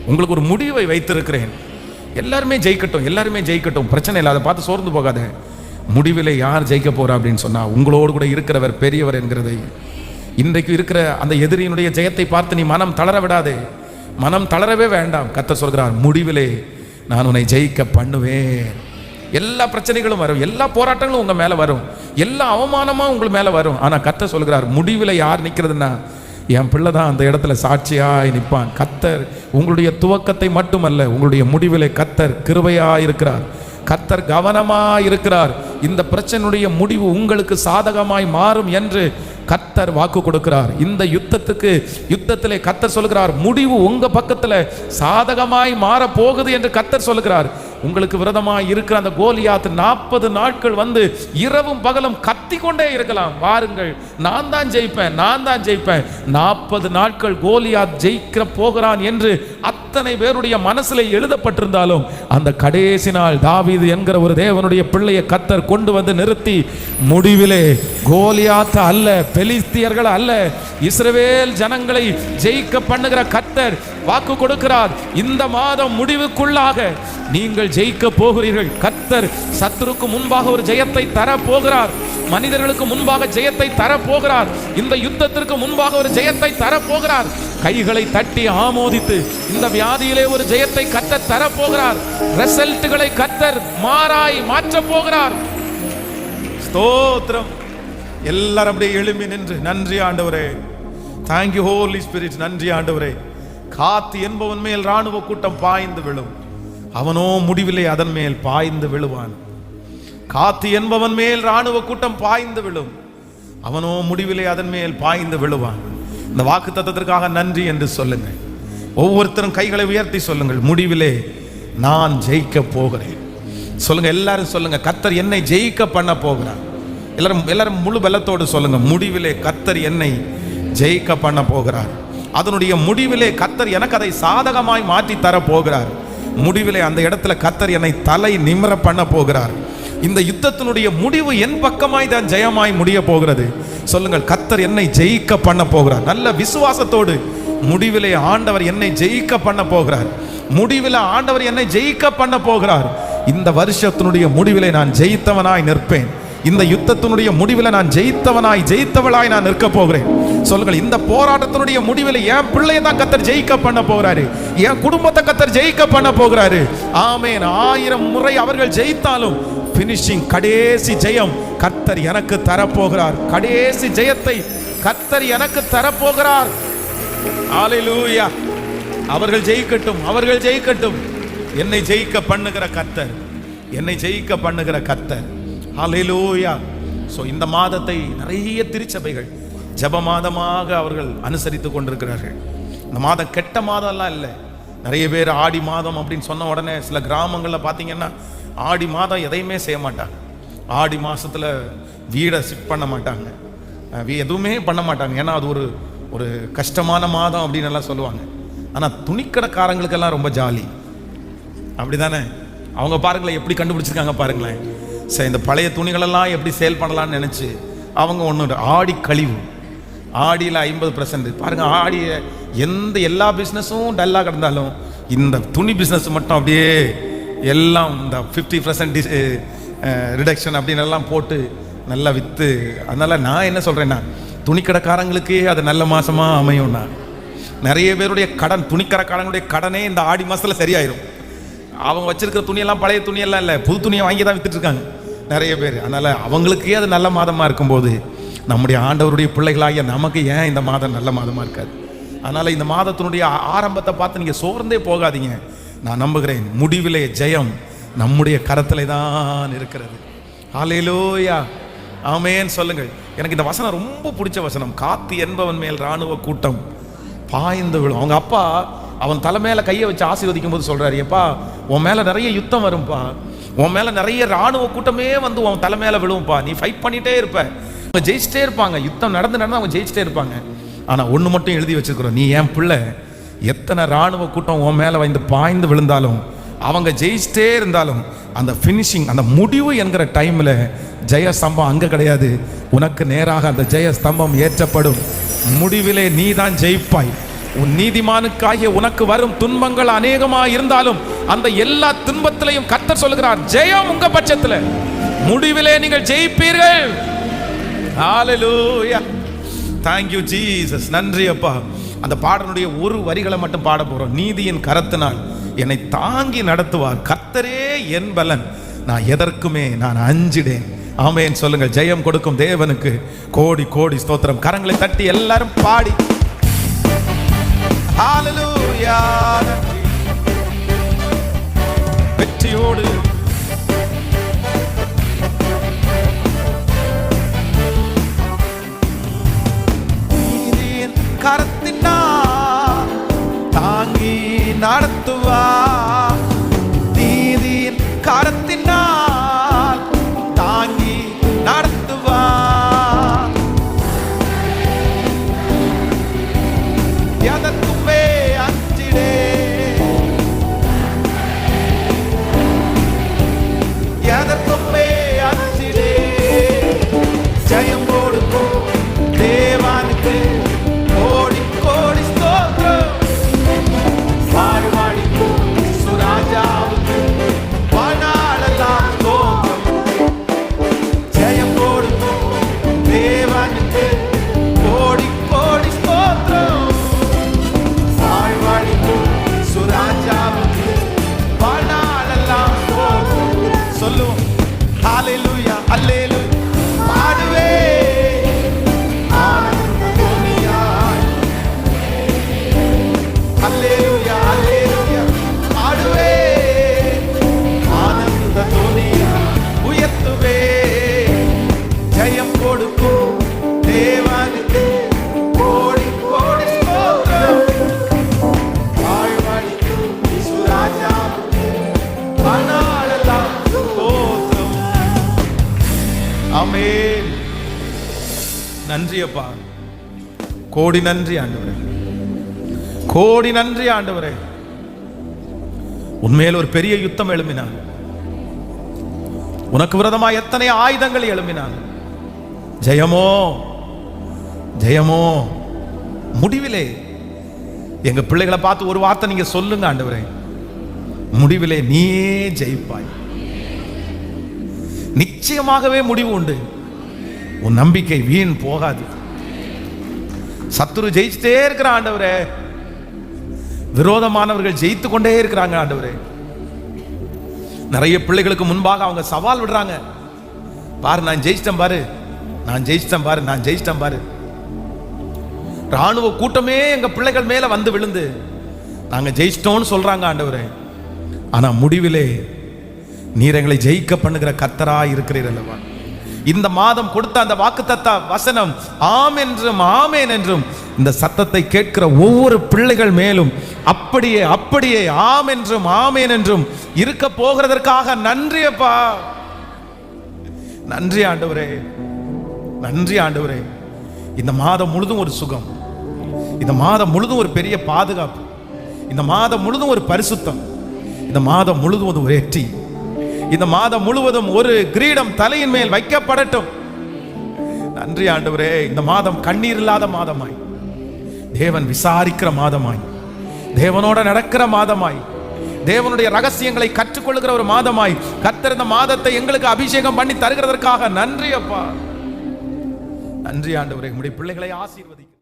உங்களுக்கு ஒரு முடிவை வைத்திருக்கிறேன். எல்லாருமே ஜெயிக்கட்டும், பிரச்சனை இல்லை, அதை பார்த்து சோர்ந்து போகாத. முடிவில் யார் ஜெயிக்க போறா அப்படின்னு சொன்னா, உங்களோடு கூட இருக்கிறவர் பெரியவர் என்கிறதை, இன்றைக்கு இருக்கிற அந்த எதிரியினுடைய ஜெயத்தை பார்த்து நீ மனம் தளர விடாதே, மனம் தளரவே வேண்டாம். கர்த்தர் சொல்கிறார், முடிவிலே நான் உன்னை ஜெயிக்க பண்ணுவேன். எல்லா பிரச்சனைகளும் வரும், எல்லா போராட்டங்களும் உங்க மேல வரும், எல்லா அவமானமும் உங்கள் மேல வரும். ஆனா கர்த்தர் சொல்கிறார், முடிவில் யார் நிற்கிறதுன்னா என் பிள்ளை தான் அந்த இடத்துல சாட்சியாய் நிற்பான். கர்த்தர் உங்களுடைய துவக்கத்தை மட்டுமல்ல, உங்களுடைய முடிவிலே கர்த்தர் கிருபையாய் இருக்கிறார், கர்த்தர் கவனமாய் இருக்கிறார். இந்த பிரச்சனையுடைய முடிவு உங்களுக்கு சாதகமாய் மாறும் என்று கர்த்தர் வாக்கு கொடுக்கிறார். இந்த யுத்தத்திலே கர்த்தர் சொல்கிறார், முடிவு உங்க பக்கத்துல சாதகமாய் மாற போகுது என்று கர்த்தர் சொல்கிறார். உங்களுக்கு விரதமாய் இருக்கிற அந்த கோலியாத் 40 நாட்கள் வந்து இரவும் பகலும் கத்தி கொண்டே இருக்கலாம். வாருங்கள், நான் தான் ஜெயிப்பேன். 40 நாட்கள் கோலியாத் ஜெயிக்க போகிறான் என்று அத்தனை பேருடைய மனசுல எழுதப்பட்டிருந்தாலும், அந்த கடைசி நாள் தாவீது என்கிற ஒரு தேவனுடைய பிள்ளையை கர்த்தர் கொண்டு வந்து நிறுத்தி, முடிவிலே கோலியாத் அல்ல, பெலிஸ்தியர்கள் அல்ல, இஸ்ரவேல் ஜனங்களை ஜெயிக்க பண்ணுகிற கர்த்தர் வாக்கு கொடுக்கிறார். இந்த மாதம் முடிவுக்குள்ளாக நீங்கள் ஜெயிக்க போகிறீர்கள். கர்த்தர் சத்துருக்கு முன்பாக ஒரு ஜெயத்தை தர போகிறார், மனிதர்களுக்கு முன்பாக ஜெயத்தை தர போகிறார், இந்த யுத்தத்திற்கு முன்பாக ஒரு ஜெயத்தை தர போகிறார். கைகளை தட்டி ஆமோதித்து இந்த வியாதியிலே ஒரு ஜெயத்தை கர்த்தர் தர போகிறார். ரிசல்ட்டுகளை கர்த்தர் மாற்ற போகிறார். ஸ்தோத்திரம். எல்லாரும் அப்படியே எழும்பி நின்று, நன்றி ஆண்டவரே, தேங்க்யூ ஹோலி ஸ்பிரிட், நன்றி ஆண்டவரே. காத்து என்பவன் மேல் ராணுவ கூட்டம் பாய்ந்து விழும், அவனோ முடிவிலே அதன் மேல் பாய்ந்து விழுவான். காத்து என்பவன் மேல் ராணுவ கூட்டம் பாய்ந்து விழும், அவனோ முடிவிலே அதன் மேல் பாய்ந்து விழுவான். இந்த வாக்கு தத்தத்திற்காக நன்றி என்று சொல்லுங்கள். ஒவ்வொருத்தரும் கைகளை உயர்த்தி சொல்லுங்கள், முடிவிலே நான் ஜெயிக்க போகிறேன். சொல்லுங்க, எல்லாரும் சொல்லுங்க, கர்த்தர் என்னை ஜெயிக்க பண்ண போகிறார். எல்லாரும் முழு பலத்தோடு சொல்லுங்க, முடிவிலே கர்த்தர் என்னை ஜெயிக்க பண்ண போகிறார். அதனுடைய முடிவிலே கர்த்தர் எனக்கு அதை சாதகமாய் மாற்றி தர போகிறார். முடிவிலே அந்த இடத்துல கர்த்தர் என்னை தலை நிமிர பண்ண போகிறார். இந்த யுத்தத்தினுடைய முடிவு என் பக்கமாய் தான் ஜெயமாய் முடிய போகிறது. சொல்லுங்கள், கர்த்தர் என்னை ஜெயிக்க பண்ண போகிறார். நல்ல விசுவாசத்தோடு, முடிவிலே ஆண்டவர் என்னை ஜெயிக்க பண்ண போகிறார், முடிவிலே ஆண்டவர் என்னை ஜெயிக்க பண்ண போகிறார். இந்த வருஷத்தினுடைய முடிவிலே நான் ஜெயித்தவனாய் நிற்பேன். இந்த யுத்தத்தினுடைய முடிவில் நான் ஜெயித்தவளாய் நான் நிற்க போகிறேன். சொல்லுங்கள், இந்த போராட்டத்தினுடைய முடிவில் என் பிள்ளையை தான் கர்த்தர் ஜெயிக்க பண்ண போகிறாரு, என் குடும்பத்தை கர்த்தர் ஜெயிக்க பண்ண போகிறாரு. ஆமென். 1000 முறை அவர்கள் ஜெயித்தாலும் பினிஷிங், கடைசி ஜெயம் கர்த்தர் எனக்கு தரப்போகிறார். கடைசி ஜெயத்தை கர்த்தர் எனக்கு தரப்போகிறார். ஹல்லேலூயா. அவர்கள் ஜெயிக்கட்டும். என்னை ஜெயிக்க பண்ணுகிற கர்த்தர், என்னை ஜெயிக்க பண்ணுகிற கர்த்தர். ஹல்லேலூயா. ஸோ இந்த மாதத்தை நிறைய திருச்சபைகள் ஜெப மாதமாக அவர்கள் அனுசரித்து கொண்டிருக்கிறார்கள். இந்த மாதம் கெட்ட மாதம்லாம் இல்லை. நிறைய பேர் ஆடி மாதம் அப்படின்னு சொன்ன உடனே சில கிராமங்களில் பார்த்தீங்கன்னா ஆடி மாதம் எதையுமே செய்ய மாட்டாங்க. ஆடி மாதத்தில் வீடை ஷிஃப்ட் பண்ண மாட்டாங்க, எதுவுமே பண்ண மாட்டாங்க. ஏன்னா அது ஒரு கஷ்டமான மாதம் அப்படின்னு எல்லாம் சொல்லுவாங்க. ஆனால் துணிக்கடைக்காரங்களுக்கெல்லாம் ரொம்ப ஜாலி, அப்படி தானே? அவங்க பாருங்களேன் எப்படி கண்டுபிடிச்சிருக்காங்க பாருங்களேன். சரி, இந்த பழைய துணிகளெல்லாம் எப்படி சேல் பண்ணலான்னு நினச்சி அவங்க ஒன்று, ஆடி கழிவு, ஆடியில் 50% பாருங்க. ஆடி எல்லா பிஸ்னஸும் டல்லாக கிடந்தாலும் இந்த துணி பிஸ்னஸ் மட்டும் அப்படியே எல்லாம் இந்த 50% ரிடக்ஷன் அப்படின்னு எல்லாம் போட்டு நல்லா விற்று. அதனால் நான் என்ன சொல்கிறேன்னா, துணிக்கடைக்காரங்களுக்கே அது நல்ல மாதமாக அமையும்னா. நிறைய பேருடைய கடன், துணிக்கடைக்காரங்களுடைய கடனே இந்த ஆடி மாதத்தில் சரியாயிடும். அவங்க வச்சிருக்கிற துணியெல்லாம் பழைய துணியெல்லாம் இல்லை, புது துணியை வாங்கி தான் வித்துட்டு இருக்காங்க நிறைய பேர். அதனால் அவங்களுக்கே அது நல்ல மாதமாக இருக்கும்போது நம்முடைய ஆண்டவருடைய பிள்ளைகளாகிய நமக்கு ஏன் இந்த மாதம் நல்ல மாதமாக இருக்காது? அதனால் இந்த மாதத்தினுடைய ஆரம்பத்தை பார்த்து நீங்கள் சோர்ந்தே போகாதீங்க. நான் நம்புகிறேன், முடிவிலே ஜெயம் நம்முடைய கரத்திலே தான் இருக்கிறது. ஹல்லேலூயா. ஆமென் சொல்லுங்கள். எனக்கு இந்த வசனம் ரொம்ப பிடிச்ச வசனம். காத்து என்பவன் மேல் ராணுவ கூட்டம் பாய்ந்து விழும். அவங்க அப்பா அவன் தலை மேல கையை வச்சு ஆசீர்வதிக்கும் போது சொல்றாரு, எப்பா உன் மேல நிறைய யுத்தம் வரும்பா, உன் மேல நிறைய ராணுவ கூட்டமே வந்து உன் தலை மேல விழுவும்பா, நீ ஃபைட் பண்ணிட்டே இருப்ப, அவங்க ஜெயிச்சிட்டே இருப்பாங்க, யுத்தம் நடந்து அவங்க ஜெயிச்சிட்டே இருப்பாங்க. ஆனா ஒண்ணு மட்டும் எழுதி வச்சிருக்கிறோம், நீ என் பிள்ளை, எத்தனை ராணுவ கூட்டம் உன் மேல வந்து பாய்ந்து விழுந்தாலும் அவங்க ஜெயிச்சிட்டே இருந்தாலும் அந்த ஃபினிஷிங், அந்த முடிவு என்கிற டைம்ல ஜெய ஸ்தம்பம் அங்க கிடையாது, உனக்கு நேராக அந்த ஜெய ஸ்தம்பம் ஏற்றப்படும். முடிவிலே நீ தான் ஜெயிப்பாய். உன் நீதிமானுக்காகிய உனக்கு வரும் துன்பங்கள் அநேகமாக இருந்தாலும் அந்த எல்லா துன்பத்திலையும் கர்த்தர் சொல்லுகிறார், ஜெயம் உங்க பட்சத்துல, முடிவிலே நீங்கள் ஜெயிப்பீர்கள். ஹalleluya, thank you Jesus. நன்றி அப்பா. அந்த பாடலுடைய ஒரு வரிகளை மட்டும் பாட போறோம். நீதியின் கரத்தினால் என்னை தாங்கி நடத்துவார், கர்த்தரே என் பலன், நான் எதற்குமே நான் அஞ்சிடேன். ஆமென் சொல்லுங்க. ஜெயம் கொடுக்கும் தேவனுக்கு கோடி கோடி ஸ்தோத்திரம். கரங்களை தட்டி எல்லாரும் பாடி ஹalleluya, வெற்றியோடு நீதியின் கரத்தினால் தாங்கி நடத்துவார், நீதியின் கரத்தினால் தாங்கி நடத்துவார், எதற்குமே அஞ்சிடே, எதற்குமே அஞ்சிடே, ஜெயம் கொடுக்கும் தேவனுக்கு கோடி கோடி ஸ்தோத்திரம், வாழ்வாழிக்கும் சுராஜாவுக்கு வாழ்நாளெல்லாம் ஸ்தோத்திரம், ஜெயம் கொடுக்கும் தேவனுக்கு கோடி கோடி ஸ்தோத்திரம், வாழ்வாழிக்கும் சுராஜாவுக்கு வாழ்நாளெல்லாம் ஸ்தோத்திரம். சொல்லுவோம் ஹalleluya, அல்லேலூயா, பாடுவே ஆனந்த துணியாய், அல்லேலூயா அல்லேலூயா, பாடுவே ஆனந்த துணியாய், உயர்த்துவே ஜெயம் கொடுக்கும் தேவனுக்கு கோடி கோடி ஸ்தோத்திரம், வாழ்வழிக்கும் சுராஜாவுக்கு வாழ்நாளெல்லாம் ஸ்தோத்திரம். ஆமென். நன்றி அப்பா, கோடி நன்றி ஆண்டவரே, கோடி நன்றி ஆண்டவரே. உன்மேல் ஒரு பெரிய யுத்தம் எழும்பினான், உனக்கு விரோதமா எத்தனை ஆயுதங்கள் எழும்பினான், ஜெயமோ ஜெயமோ முடிவிலே. எங்க பிள்ளைகளை பார்த்து ஒரு வார்த்தை நீங்க சொல்லுங்க ஆண்டவரே, முடிவிலே நீயே ஜெயிப்பாய். நிச்சயமாகவே முடிவு உண்டு. உன் நம்பிக்கை வீண் போகாது. சத்துரு ஜெயிச்சுட்டே இருக்கிற ஆண்டவரே, விரோதமானவர்கள் ஜெயித்து கொண்டே இருக்கிறாங்க ஆண்டவரே. நிறைய பிள்ளைகளுக்கு முன்பாக அவங்க சவால் விடுறாங்க, பாரு நான் ஜெயிச்சிட்டேன் பாரு, நான் ஜெயிச்சிட்டேன் பாரு, நான் ஜெயிச்சிட்டேன் பாரு. ராணுவ கூட்டமே எங்க பிள்ளைகள் மேல வந்து விழுந்து நாங்க ஜெயிச்சிட்டோம்னு சொல்றாங்க ஆண்டவரே. ஆனா முடிவிலே நீர் எங்களை ஜெயிக்க பண்ணுகிற கர்த்தரா இருக்கிறீர் அல்லவா. இந்த மாதம் கொடுத்த அந்த வாக்குத்தத்த வசனம் ஆம் என்றும் ஆமேன் என்றும் இந்த சத்தத்தை கேட்கிற ஒவ்வொரு பிள்ளைகள் மேலும் அப்படியே அப்படியே ஆம் என்றும் ஆமேன் என்றும் இருக்க போகிறதற்காக நன்றி அப்பா. நன்றி ஆண்டவரே, நன்றி ஆண்டவரே. இந்த மாதம் முழுதும் ஒரு சுகம், இந்த மாதம் முழுதும் ஒரு பெரிய பாதுகாப்பு, இந்த மாதம் முழுதும் ஒரு பரிசுத்தம், இந்த மாதம் முழுதும் ஒரு வெற்றி, இந்த மாதம் முழுவதும் ஒரு கிரீடம் தலையின் மேல் வைக்கப்படட்டும். நன்றி ஆண்டவரே. இந்த மாதம் கண்ணீர் இல்லாத மாதமாய், தேவன் விசாரிக்கிற மாதமாய், தேவனோட நடக்கிற மாதமாய், தேவனுடைய ரகசியங்களை கற்றுக்கொள்ளுகிற ஒரு மாதமாய் கர்த்தர் இந்த மாதத்தை எங்களுக்கு அபிஷேகம் பண்ணி தருகிறதற்காக நன்றி அப்பா. நன்றி ஆண்டவரே. உம்முடைய பிள்ளைகளை ஆசீர்வதிக்க